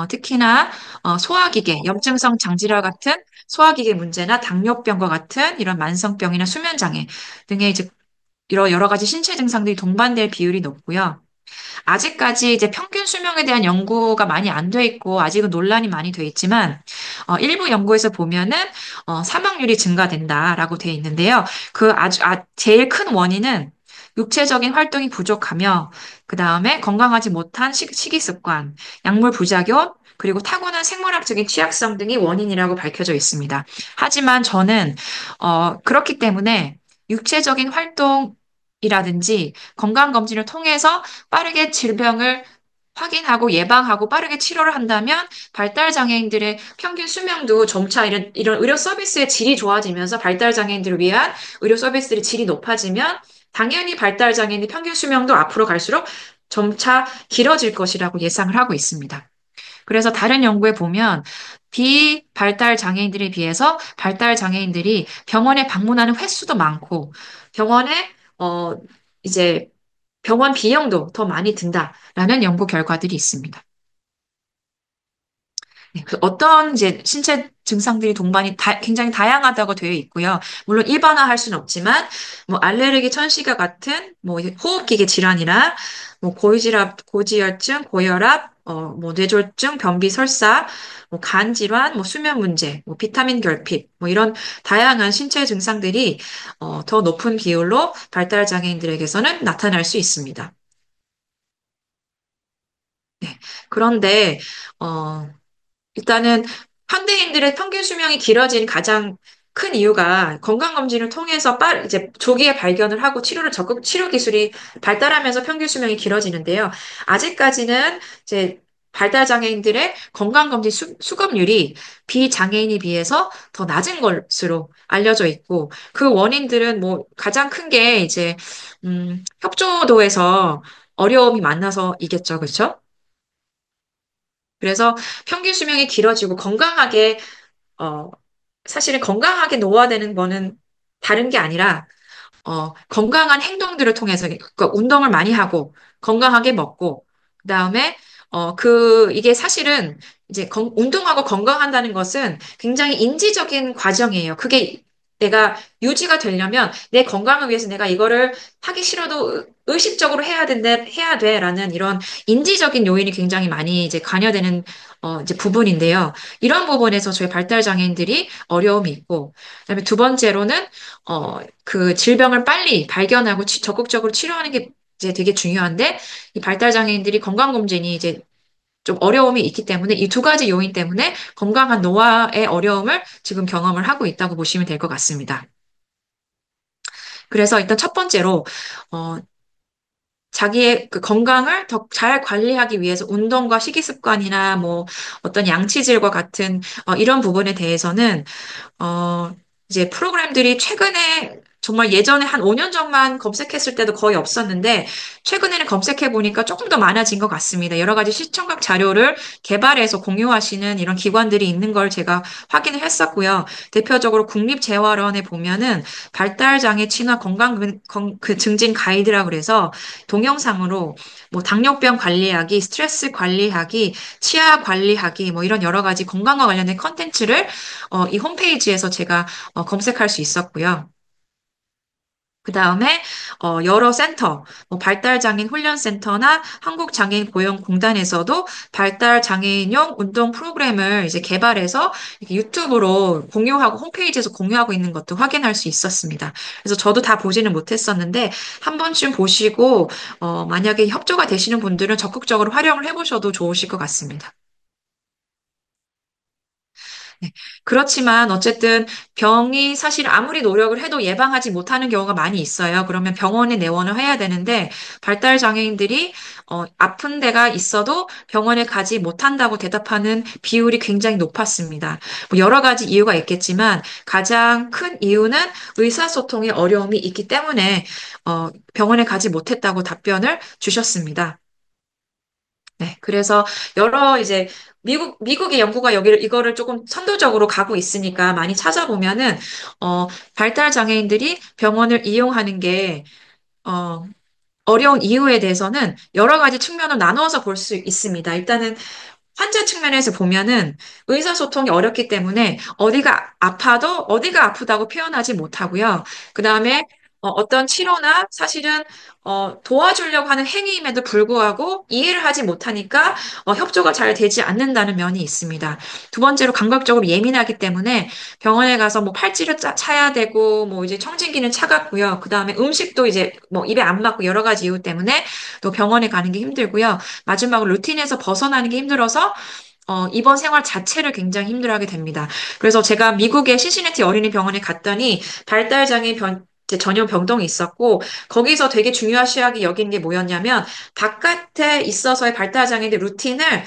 특히나 소화기계, 염증성 장질환 같은 소화기계 문제나 당뇨병과 같은 이런 만성병이나 수면장애 등의 이제 이런 여러 가지 신체 증상들이 동반될 비율이 높고요. 아직까지 이제 평균 수명에 대한 연구가 많이 안 돼 있고 아직은 논란이 많이 돼 있지만 일부 연구에서 보면은 사망률이 증가된다라고 돼 있는데요. 그 제일 큰 원인은 육체적인 활동이 부족하며 그 다음에 건강하지 못한 식이 습관, 약물 부작용, 그리고 타고난 생물학적인 취약성 등이 원인이라고 밝혀져 있습니다. 하지만 저는 그렇기 때문에 육체적인 활동이라든지 건강검진을 통해서 빠르게 질병을 확인하고 예방하고 빠르게 치료를 한다면 발달 장애인들의 평균 수명도 점차 이런 의료 서비스의 질이 좋아지면서 발달 장애인들을 위한 의료 서비스의 질이 높아지면 당연히 발달 장애인의 평균 수명도 앞으로 갈수록 점차 길어질 것이라고 예상을 하고 있습니다. 그래서 다른 연구에 보면 비발달 장애인들에 비해서 발달 장애인들이 병원에 방문하는 횟수도 많고 병원에 이제 병원 비용도 더 많이 든다라는 연구 결과들이 있습니다. 네, 그 어떤 이제 신체 증상들이 동반이 굉장히 다양하다고 되어 있고요. 물론 일반화할 수는 없지만 뭐 알레르기, 천식과 같은 뭐 호흡기계 질환이나 뭐 고지혈증, 고혈압, 뭐 뇌졸중, 변비, 설사, 뭐 간 질환, 뭐 수면 문제, 뭐 비타민 결핍, 뭐 이런 다양한 신체 증상들이 더 높은 비율로 발달 장애인들에게서는 나타날 수 있습니다. 네. 그런데 어, 일단은 현대인들의 평균 수명이 길어진 가장 큰 이유가 건강검진을 통해서 이제 조기에 발견을 하고 치료 기술이 발달하면서 평균 수명이 길어지는데요. 아직까지는 이제 발달 장애인들의 건강검진 수급률이 비장애인에 비해서 더 낮은 것으로 알려져 있고 그 원인들은 뭐 가장 큰 게 이제 협조도에서 어려움이 만나서이겠죠, 그렇죠? 그래서 평균 수명이 길어지고 어, 사실은 건강하게 노화되는 거는 다른 게 아니라, 건강한 행동들을 통해서, 그러니까 운동을 많이 하고, 건강하게 먹고, 그 다음에, 이게 사실은 이제 운동하고 건강한다는 것은 굉장히 인지적인 과정이에요. 그게 내가 유지가 되려면 내 건강을 위해서 내가 이거를 하기 싫어도 의식적으로 해야 돼라는 이런 인지적인 요인이 굉장히 많이 이제 관여되는 이제 부분인데요. 이런 부분에서 저희 발달 장애인들이 어려움이 있고, 그다음에 두 번째로는 그 질병을 빨리 발견하고 적극적으로 치료하는 게 이제 되게 중요한데 이 발달 장애인들이 건강검진이 이제 좀 어려움이 있기 때문에 이 두 가지 요인 때문에 건강한 노화의 어려움을 지금 경험을 하고 있다고 보시면 될 것 같습니다. 그래서 일단 첫 번째로, 어, 자기의 그 건강을 더 잘 관리하기 위해서 운동과 식이 습관이나 뭐 어떤 양치질과 같은 이런 부분에 대해서는 어, 이제 프로그램들이 최근에 정말 예전에 한 5년 전만 검색했을 때도 거의 없었는데 최근에는 검색해 보니까 조금 더 많아진 것 같습니다. 여러 가지 시청각 자료를 개발해서 공유하시는 이런 기관들이 있는 걸 제가 확인을 했었고요. 대표적으로 국립재활원에 보면은 발달장애 친화 그 증진 가이드라고 그래서 동영상으로 뭐 당뇨병 관리하기, 스트레스 관리하기, 치아 관리하기 뭐 이런 여러 가지 건강과 관련된 컨텐츠를 이 홈페이지에서 제가 검색할 수 있었고요. 그 다음에 여러 센터, 뭐 발달장애인 훈련센터나 한국장애인고용공단에서도 발달장애인용 운동 프로그램을 이제 개발해서 이렇게 유튜브로 공유하고 홈페이지에서 공유하고 있는 것도 확인할 수 있었습니다. 그래서 저도 다 보지는 못했었는데 한 번쯤 보시고 만약에 협조가 되시는 분들은 적극적으로 활용을 해보셔도 좋으실 것 같습니다. 네. 그렇지만 어쨌든 병이 사실 아무리 노력을 해도 예방하지 못하는 경우가 많이 있어요. 그러면 병원에 내원을 해야 되는데 발달 장애인들이 아픈 데가 있어도 병원에 가지 못한다고 대답하는 비율이 굉장히 높았습니다. 뭐 여러 가지 이유가 있겠지만 가장 큰 이유는 의사소통에 어려움이 있기 때문에 병원에 가지 못했다고 답변을 주셨습니다. 네, 그래서 여러 이제 미국의 연구가 이거를 조금 선도적으로 가고 있으니까 많이 찾아보면은, 발달 장애인들이 병원을 이용하는 게, 어, 어려운 이유에 대해서는 여러 가지 측면을 나누어서 볼 수 있습니다. 일단은 환자 측면에서 보면은 의사소통이 어렵기 때문에 어디가 아파도 어디가 아프다고 표현하지 못하고요. 그 다음에 어떤 치료나 사실은 도와주려고 하는 행위임에도 불구하고 이해를 하지 못하니까 협조가 잘 되지 않는다는 면이 있습니다. 두 번째로 감각적으로 예민하기 때문에 병원에 가서 뭐 팔찌를 차야 되고 뭐 이제 청진기는 차갑고요. 그 다음에 음식도 이제 뭐 입에 안 맞고 여러 가지 이유 때문에 또 병원에 가는 게 힘들고요. 마지막으로 루틴에서 벗어나는 게 힘들어서 입원 생활 자체를 굉장히 힘들어하게 됩니다. 그래서 제가 미국의 신시내티 어린이병원에 갔더니 발달장애 이제 전용 병동이 있었고 거기서 되게 중요시하게 여긴 게 뭐였냐면 바깥에 있어서의 발달장애인의 루틴을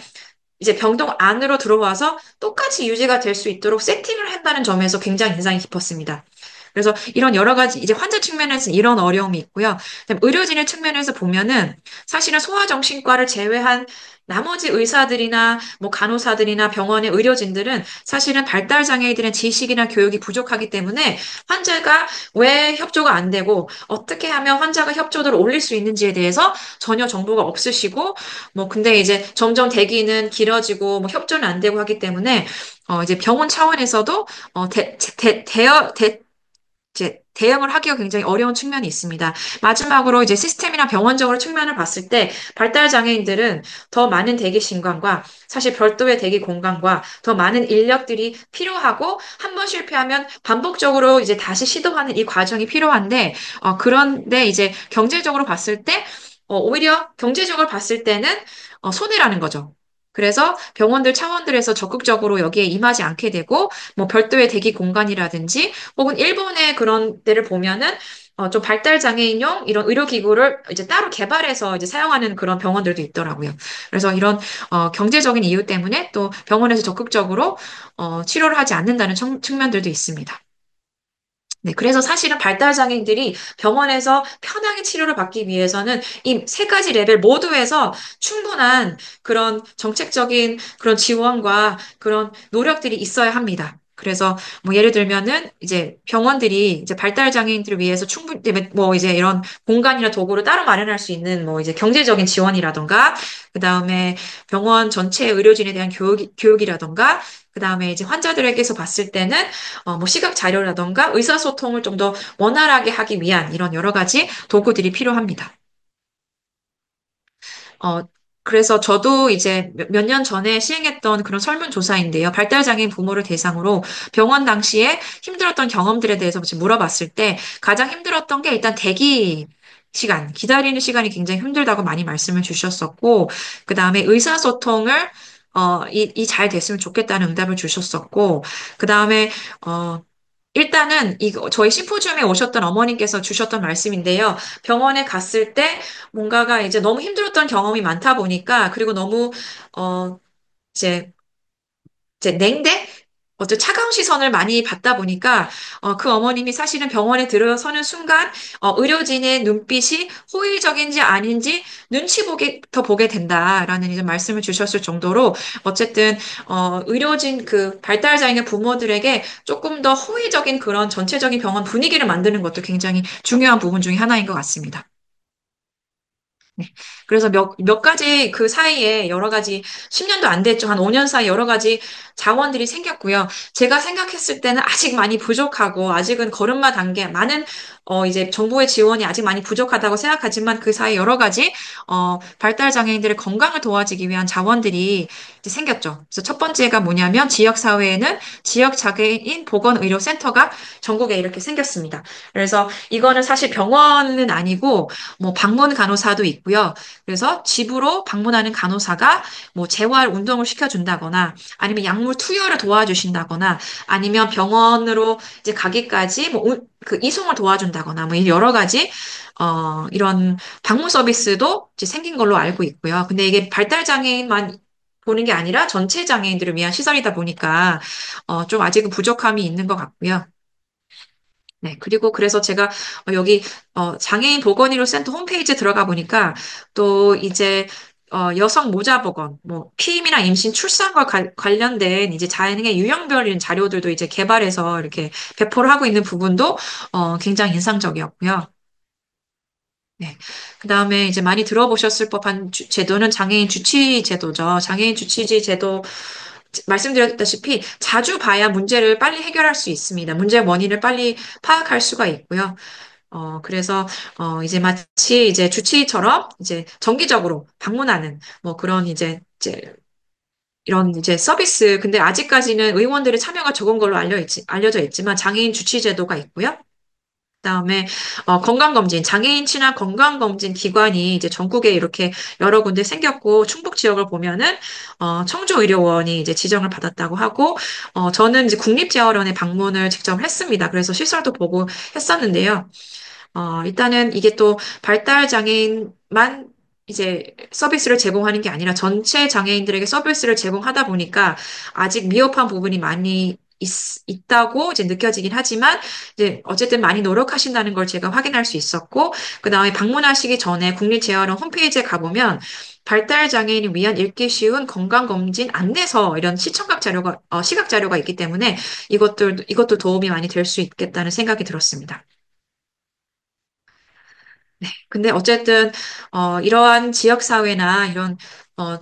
이제 병동 안으로 들어와서 똑같이 유지가 될 수 있도록 세팅을 한다는 점에서 굉장히 인상이 깊었습니다. 그래서 이런 여러 가지 이제 환자 측면에서는 이런 어려움이 있고요. 그다음에 의료진의 측면에서 보면은 사실은 소아정신과를 제외한 나머지 의사들이나 뭐 간호사들이나 병원의 의료진들은 사실은 발달장애인들은 지식이나 교육이 부족하기 때문에 환자가 왜 협조가 안 되고 어떻게 하면 환자가 협조도를 올릴 수 있는지에 대해서 전혀 정보가 없으시고 뭐 근데 이제 점점 대기는 길어지고 뭐 협조는 안 되고 하기 때문에 이제 병원 차원에서도 어, 대, 대, 대여, 대, 이제 대응을 하기가 굉장히 어려운 측면이 있습니다. 마지막으로 이제 시스템이나 병원적으로 측면을 봤을 때 발달 장애인들은 더 많은 대기 신관과 사실 별도의 대기 공간과 더 많은 인력들이 필요하고 한 번 실패하면 반복적으로 이제 다시 시도하는 이 과정이 필요한데 그런데 이제 경제적으로 봤을 때 오히려 경제적으로 봤을 때는 손해라는 거죠. 그래서 병원들 차원들에서 적극적으로 여기에 임하지 않게 되고 뭐 별도의 대기 공간이라든지 혹은 일본의 그런 데를 보면은 좀 발달 장애인용 이런 의료기구를 이제 따로 개발해서 이제 사용하는 그런 병원들도 있더라고요. 그래서 이런 경제적인 이유 때문에 또 병원에서 적극적으로 치료를 하지 않는다는 측면들도 있습니다. 네, 그래서 사실은 발달장애인들이 병원에서 편하게 치료를 받기 위해서는 이 세 가지 레벨 모두에서 충분한 그런 정책적인 그런 지원과 그런 노력들이 있어야 합니다. 그래서 뭐 예를 들면은 이제 병원들이 이제 발달장애인들을 위해서 충분히 뭐 이제 이런 공간이나 도구를 따로 마련할 수 있는 뭐 이제 경제적인 지원이라던가 그다음에 병원 전체 의료진에 대한 교육이라던가 그다음에 이제 환자들에게서 봤을 때는 뭐 시각 자료라던가 의사소통을 좀 더 원활하게 하기 위한 이런 여러 가지 도구들이 필요합니다. 어, 그래서 저도 이제 몇 년 전에 시행했던 그런 설문조사인데요. 발달장애인 부모를 대상으로 병원 당시에 힘들었던 경험들에 대해서 지금 물어봤을 때 가장 힘들었던 게 일단 기다리는 시간이 굉장히 힘들다고 많이 말씀을 주셨었고, 그 다음에 의사소통을, 이 잘 됐으면 좋겠다는 응답을 주셨었고, 그 다음에, 어, 일단은 이거 저희 심포지움에 오셨던 어머님께서 주셨던 말씀인데요. 병원에 갔을 때 뭔가가 이제 너무 힘들었던 경험이 많다 보니까, 그리고 너무, 어, 이제 냉대? 차가운 시선을 많이 받다 보니까, 그 어머님이 사실은 병원에 들어서는 순간, 의료진의 눈빛이 호의적인지 아닌지 눈치 보게 된다라는 이제 말씀을 주셨을 정도로, 어쨌든, 의료진 그 발달장애 부모들에게 조금 더 호의적인 그런 전체적인 병원 분위기를 만드는 것도 굉장히 중요한 부분 중에 하나인 것 같습니다. 네. 그래서 몇 가지 그 사이에 여러 가지 10년도 안 됐죠. 한 5년 사이 여러 가지 자원들이 생겼고요. 제가 생각했을 때는 아직 많이 부족하고 아직은 걸음마 단계 많은 이제 정부의 지원이 아직 많이 부족하다고 생각하지만 그 사이 여러 가지 발달 장애인들의 건강을 도와주기 위한 자원들이 이제 생겼죠. 그래서 첫 번째가 뭐냐면 지역 사회에는 지역 장애인 보건 의료 센터가 전국에 이렇게 생겼습니다. 그래서 이거는 사실 병원은 아니고 뭐 방문 간호사도 있고요. 그래서 집으로 방문하는 간호사가 뭐 재활 운동을 시켜준다거나 아니면 약물 투여를 도와주신다거나 아니면 병원으로 이제 가기까지 그 이송을 도와준다거나 뭐 여러 가지 이런 방문 서비스도 이제 생긴 걸로 알고 있고요. 근데 이게 발달 장애인만 보는 게 아니라 전체 장애인들을 위한 시설이다 보니까 좀 아직은 부족함이 있는 것 같고요. 네, 그리고 그래서 제가 여기 장애인 보건의료 센터 홈페이지에 들어가 보니까 또 이제 여성 모자보건, 뭐 피임이나 임신, 출산과 관련된 이제 장애 유형별인 자료들도 이제 개발해서 이렇게 배포를 하고 있는 부분도 굉장히 인상적이었고요. 네. 그다음에 이제 많이 들어보셨을 법한 제도는 장애인 주치 제도죠. 장애인 주치지 제도 말씀드렸다시피 자주 봐야 문제를 빨리 해결할 수 있습니다. 문제의 원인을 빨리 파악할 수가 있고요. 그래서, 이제 마치 이제 주치의처럼 이제 정기적으로 방문하는 뭐 그런 이제 이런 이제 서비스. 근데 아직까지는 의원들의 참여가 적은 걸로 알려져 있지만 장애인 주치 제도가 있고요. 그다음에 건강검진, 장애인 친화 건강검진 기관이 이제 전국에 이렇게 여러 군데 생겼고 충북 지역을 보면은 청주의료원이 이제 지정을 받았다고 하고 저는 이제 국립재활원에 방문을 직접 했습니다. 그래서 시설도 보고 했었는데요. 일단은 이게 또 발달 장애인만 이제 서비스를 제공하는 게 아니라 전체 장애인들에게 서비스를 제공하다 보니까 아직 미흡한 부분이 많이 있다고 이제 느껴지긴 하지만 이제 어쨌든 많이 노력하신다는 걸 제가 확인할 수 있었고 그다음에 방문하시기 전에 국립재활원 홈페이지에 가보면 발달 장애인을 위한 읽기 쉬운 건강검진 안내서 이런 시청각 자료가 시각 자료가 있기 때문에 이것도 도움이 많이 될 수 있겠다는 생각이 들었습니다. 근데 어쨌든 이러한 지역사회나 이런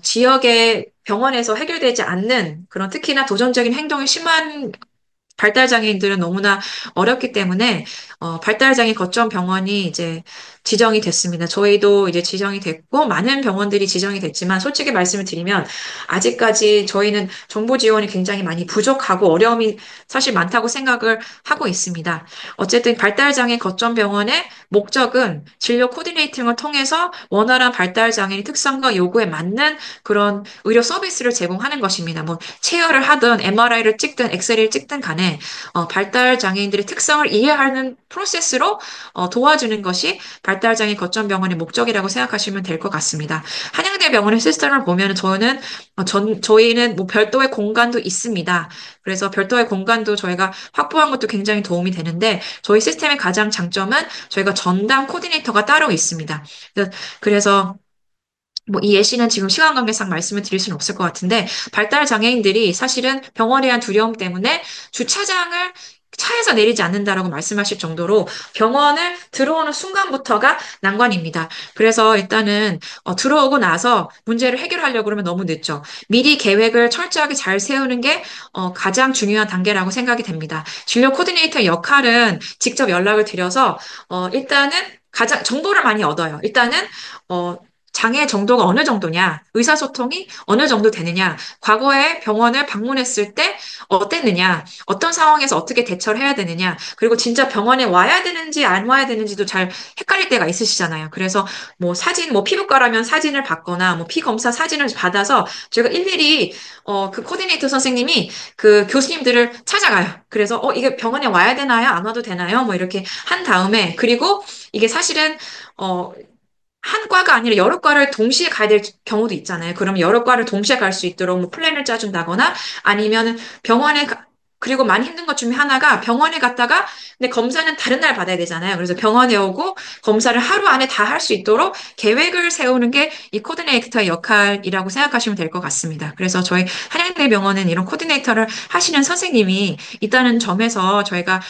지역의 병원에서 해결되지 않는 그런 특히나 도전적인 행동이 심한 발달장애인들은 너무나 어렵기 때문에 발달장애 거점 병원이 이제 지정이 됐습니다. 저희도 이제 지정이 됐고 많은 병원들이 지정이 됐지만 솔직히 말씀을 드리면 아직까지 저희는 정보 지원이 굉장히 많이 부족하고 어려움이 사실 많다고 생각을 하고 있습니다. 어쨌든 발달장애 거점 병원의 목적은 진료 코디네이팅을 통해서 원활한 발달장애인 특성과 요구에 맞는 그런 의료 서비스를 제공하는 것입니다. 뭐 체열을 하든 MRI를 찍든 엑스레이를 찍든 간에 발달 장애인들의 특성을 이해하는 프로세스로 도와주는 것이 발달장애 거점병원의 목적이라고 생각하시면 될 것 같습니다. 한양대 병원의 시스템을 보면 저희는 뭐 별도의 공간도 있습니다. 그래서 별도의 공간도 저희가 확보한 것도 굉장히 도움이 되는데 저희 시스템의 가장 장점은 저희가 전담 코디네이터가 따로 있습니다. 그래서 뭐 이 예시는 지금 시간 관계상 말씀을 드릴 수는 없을 것 같은데 발달 장애인들이 사실은 병원에 대한 두려움 때문에 주차장을 차에서 내리지 않는다라고 말씀하실 정도로 병원을 들어오는 순간부터가 난관입니다. 그래서 일단은 들어오고 나서 문제를 해결하려고 그러면 너무 늦죠. 미리 계획을 철저하게 잘 세우는 게 가장 중요한 단계라고 생각이 됩니다. 진료 코디네이터 역할은 직접 연락을 드려서 일단은 가장 정보를 많이 얻어요. 일단은 어, 장애 정도가 어느 정도냐, 의사소통이 어느 정도 되느냐, 과거에 병원을 방문했을 때 어땠느냐, 어떤 상황에서 어떻게 대처를 해야 되느냐, 그리고 진짜 병원에 와야 되는지 안 와야 되는지도 잘 헷갈릴 때가 있으시잖아요. 그래서 뭐 사진, 뭐 피부과라면 사진을 받거나 뭐 피검사 사진을 받아서 제가 일일이 그 코디네이터 선생님이 그 교수님들을 찾아가요. 그래서 이게 병원에 와야 되나요? 안 와도 되나요? 뭐 이렇게 한 다음에 그리고 이게 사실은 어, 한 과가 아니라 여러 과를 동시에 가야 될 경우도 있잖아요. 그럼 여러 과를 동시에 갈 수 있도록 뭐 플랜을 짜준다거나 아니면 병원에 그리고 많이 힘든 것 중에 하나가 병원에 갔다가 근데 검사는 다른 날 받아야 되잖아요. 그래서 병원에 오고 검사를 하루 안에 다 할 수 있도록 계획을 세우는 게 이 코디네이터의 역할이라고 생각하시면 될 것 같습니다. 그래서 저희 한양대병원은 이런 코디네이터를 하시는 선생님이 있다는 점에서 저희가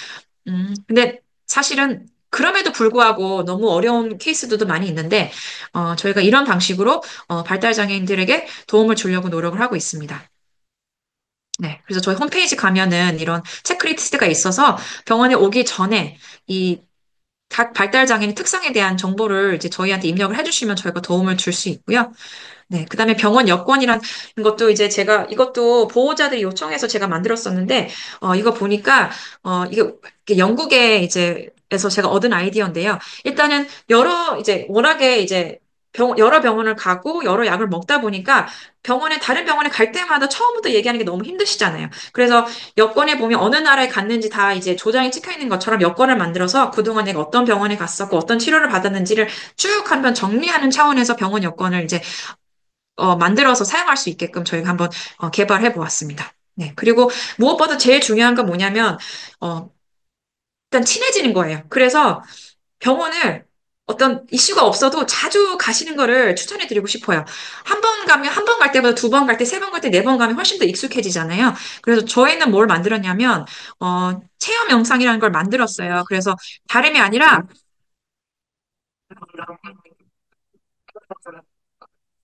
근데 사실은 그럼에도 불구하고 너무 어려운 케이스들도 많이 있는데, 저희가 이런 방식으로 발달장애인들에게 도움을 주려고 노력을 하고 있습니다. 네. 그래서 저희 홈페이지 가면은 이런 체크리스트가 있어서 병원에 오기 전에 이 각 발달장애인 특성에 대한 정보를 이제 저희한테 입력을 해주시면 저희가 도움을 줄 수 있고요. 네, 그다음에 병원 여권이라는 것도 이제 제가 이것도 보호자들이 요청해서 제가 만들었었는데 이거 보니까 이게 영국에 이제 에서 제가 얻은 아이디어인데요. 일단은 여러 이제 워낙에 이제 여러 병원을 가고 여러 약을 먹다 보니까 다른 병원에 갈 때마다 처음부터 얘기하는 게 너무 힘드시잖아요. 그래서 여권에 보면 어느 나라에 갔는지 다 이제 조장이 찍혀 있는 것처럼 여권을 만들어서 그동안 내가 어떤 병원에 갔었고 어떤 치료를 받았는지를 쭉 한번 정리하는 차원에서 병원 여권을 이제 만들어서 사용할 수 있게끔 저희가 한번 개발해 보았습니다. 네. 그리고 무엇보다 제일 중요한 건 뭐냐면, 어, 일단 친해지는 거예요. 그래서 병원을 어떤 이슈가 없어도 자주 가시는 거를 추천해 드리고 싶어요. 한 번 가면, 한 번 갈 때보다 두 번 갈 때, 세 번 갈 때, 네 번 가면 훨씬 더 익숙해지잖아요. 그래서 저희는 뭘 만들었냐면, 체험 영상이라는 걸 만들었어요. 그래서 다름이 아니라,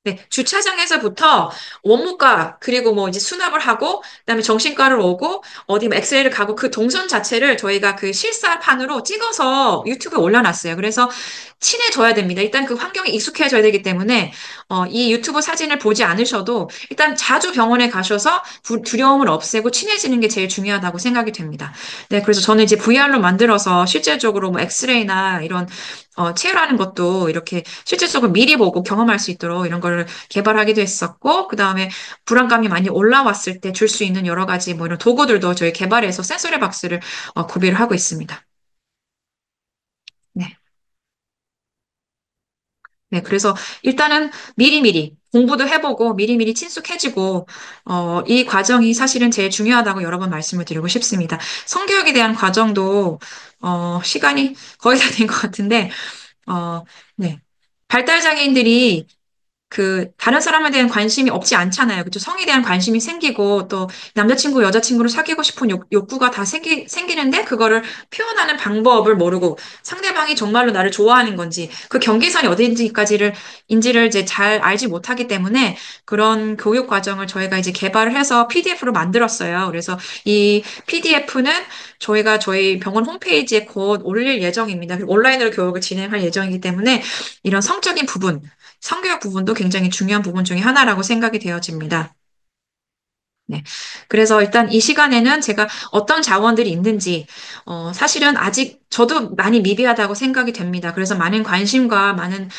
네, 주차장에서부터 원무과, 그리고 뭐 이제 수납을 하고, 그다음에 정신과를 오고, 어디 뭐 엑스레이를 가고, 그 동선 자체를 저희가 그 실사판으로 찍어서 유튜브에 올려놨어요. 그래서 친해져야 됩니다. 일단 그 환경에 익숙해져야 되기 때문에, 이 유튜브 사진을 보지 않으셔도, 일단 자주 병원에 가셔서 두려움을 없애고 친해지는 게 제일 중요하다고 생각이 됩니다. 네, 그래서 저는 이제 VR로 만들어서 실제적으로 뭐 엑스레이나 이런 체열하는 것도 이렇게 실질적으로 미리 보고 경험할 수 있도록 이런 거를 개발하기도 했었고, 그 다음에 불안감이 많이 올라왔을 때 줄 수 있는 여러 가지 뭐 이런 도구들도 저희 개발해서 센소리 박스를 구비를 하고 있습니다. 네. 네. 그래서 일단은 미리미리 공부도 해보고 미리미리 친숙해지고, 이 과정이 사실은 제일 중요하다고 여러 번 말씀을 드리고 싶습니다. 성교육에 대한 과정도, 시간이 거의 다 된 것 같은데, 어, 네. 발달장애인들이 다른 사람에 대한 관심이 없지 않잖아요. 그죠? 성에 대한 관심이 생기고, 또, 남자친구, 여자친구를 사귀고 싶은 욕구가 다 생기는데, 그거를 표현하는 방법을 모르고, 상대방이 정말로 나를 좋아하는 건지, 그 경계선이 인지를 이제 잘 알지 못하기 때문에, 그런 교육 과정을 저희가 이제 개발을 해서 PDF로 만들었어요. 그래서 이 PDF는 저희가 저희 병원 홈페이지에 곧 올릴 예정입니다. 그리고 온라인으로 교육을 진행할 예정이기 때문에, 이런 성적인 부분, 성교육 부분도 굉장히 중요한 부분 중에 하나라고 생각이 되어집니다. 네. 그래서 일단 이 시간에는 제가 어떤 자원들이 있는지, 사실은 아직 저도 많이 미비하다고 생각이 됩니다. 그래서 많은 관심과 많은,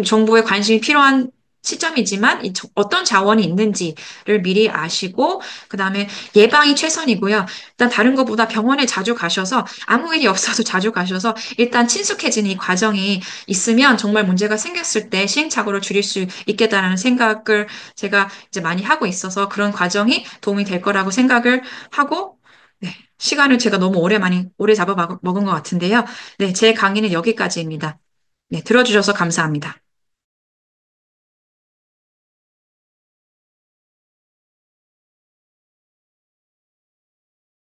정보에 관심이 필요한 시점이지만 어떤 자원이 있는지를 미리 아시고, 그 다음에 예방이 최선이고요. 일단 다른 것보다 병원에 자주 가셔서 아무 일이 없어도 자주 가셔서 일단 친숙해지는 이 과정이 있으면 정말 문제가 생겼을 때 시행착오를 줄일 수 있겠다라는 생각을 제가 이제 많이 하고 있어서 그런 과정이 도움이 될 거라고 생각을 하고, 네, 시간을 제가 너무 오래 잡아 먹은 것 같은데요. 네, 제 강의는 여기까지입니다. 네, 들어주셔서 감사합니다.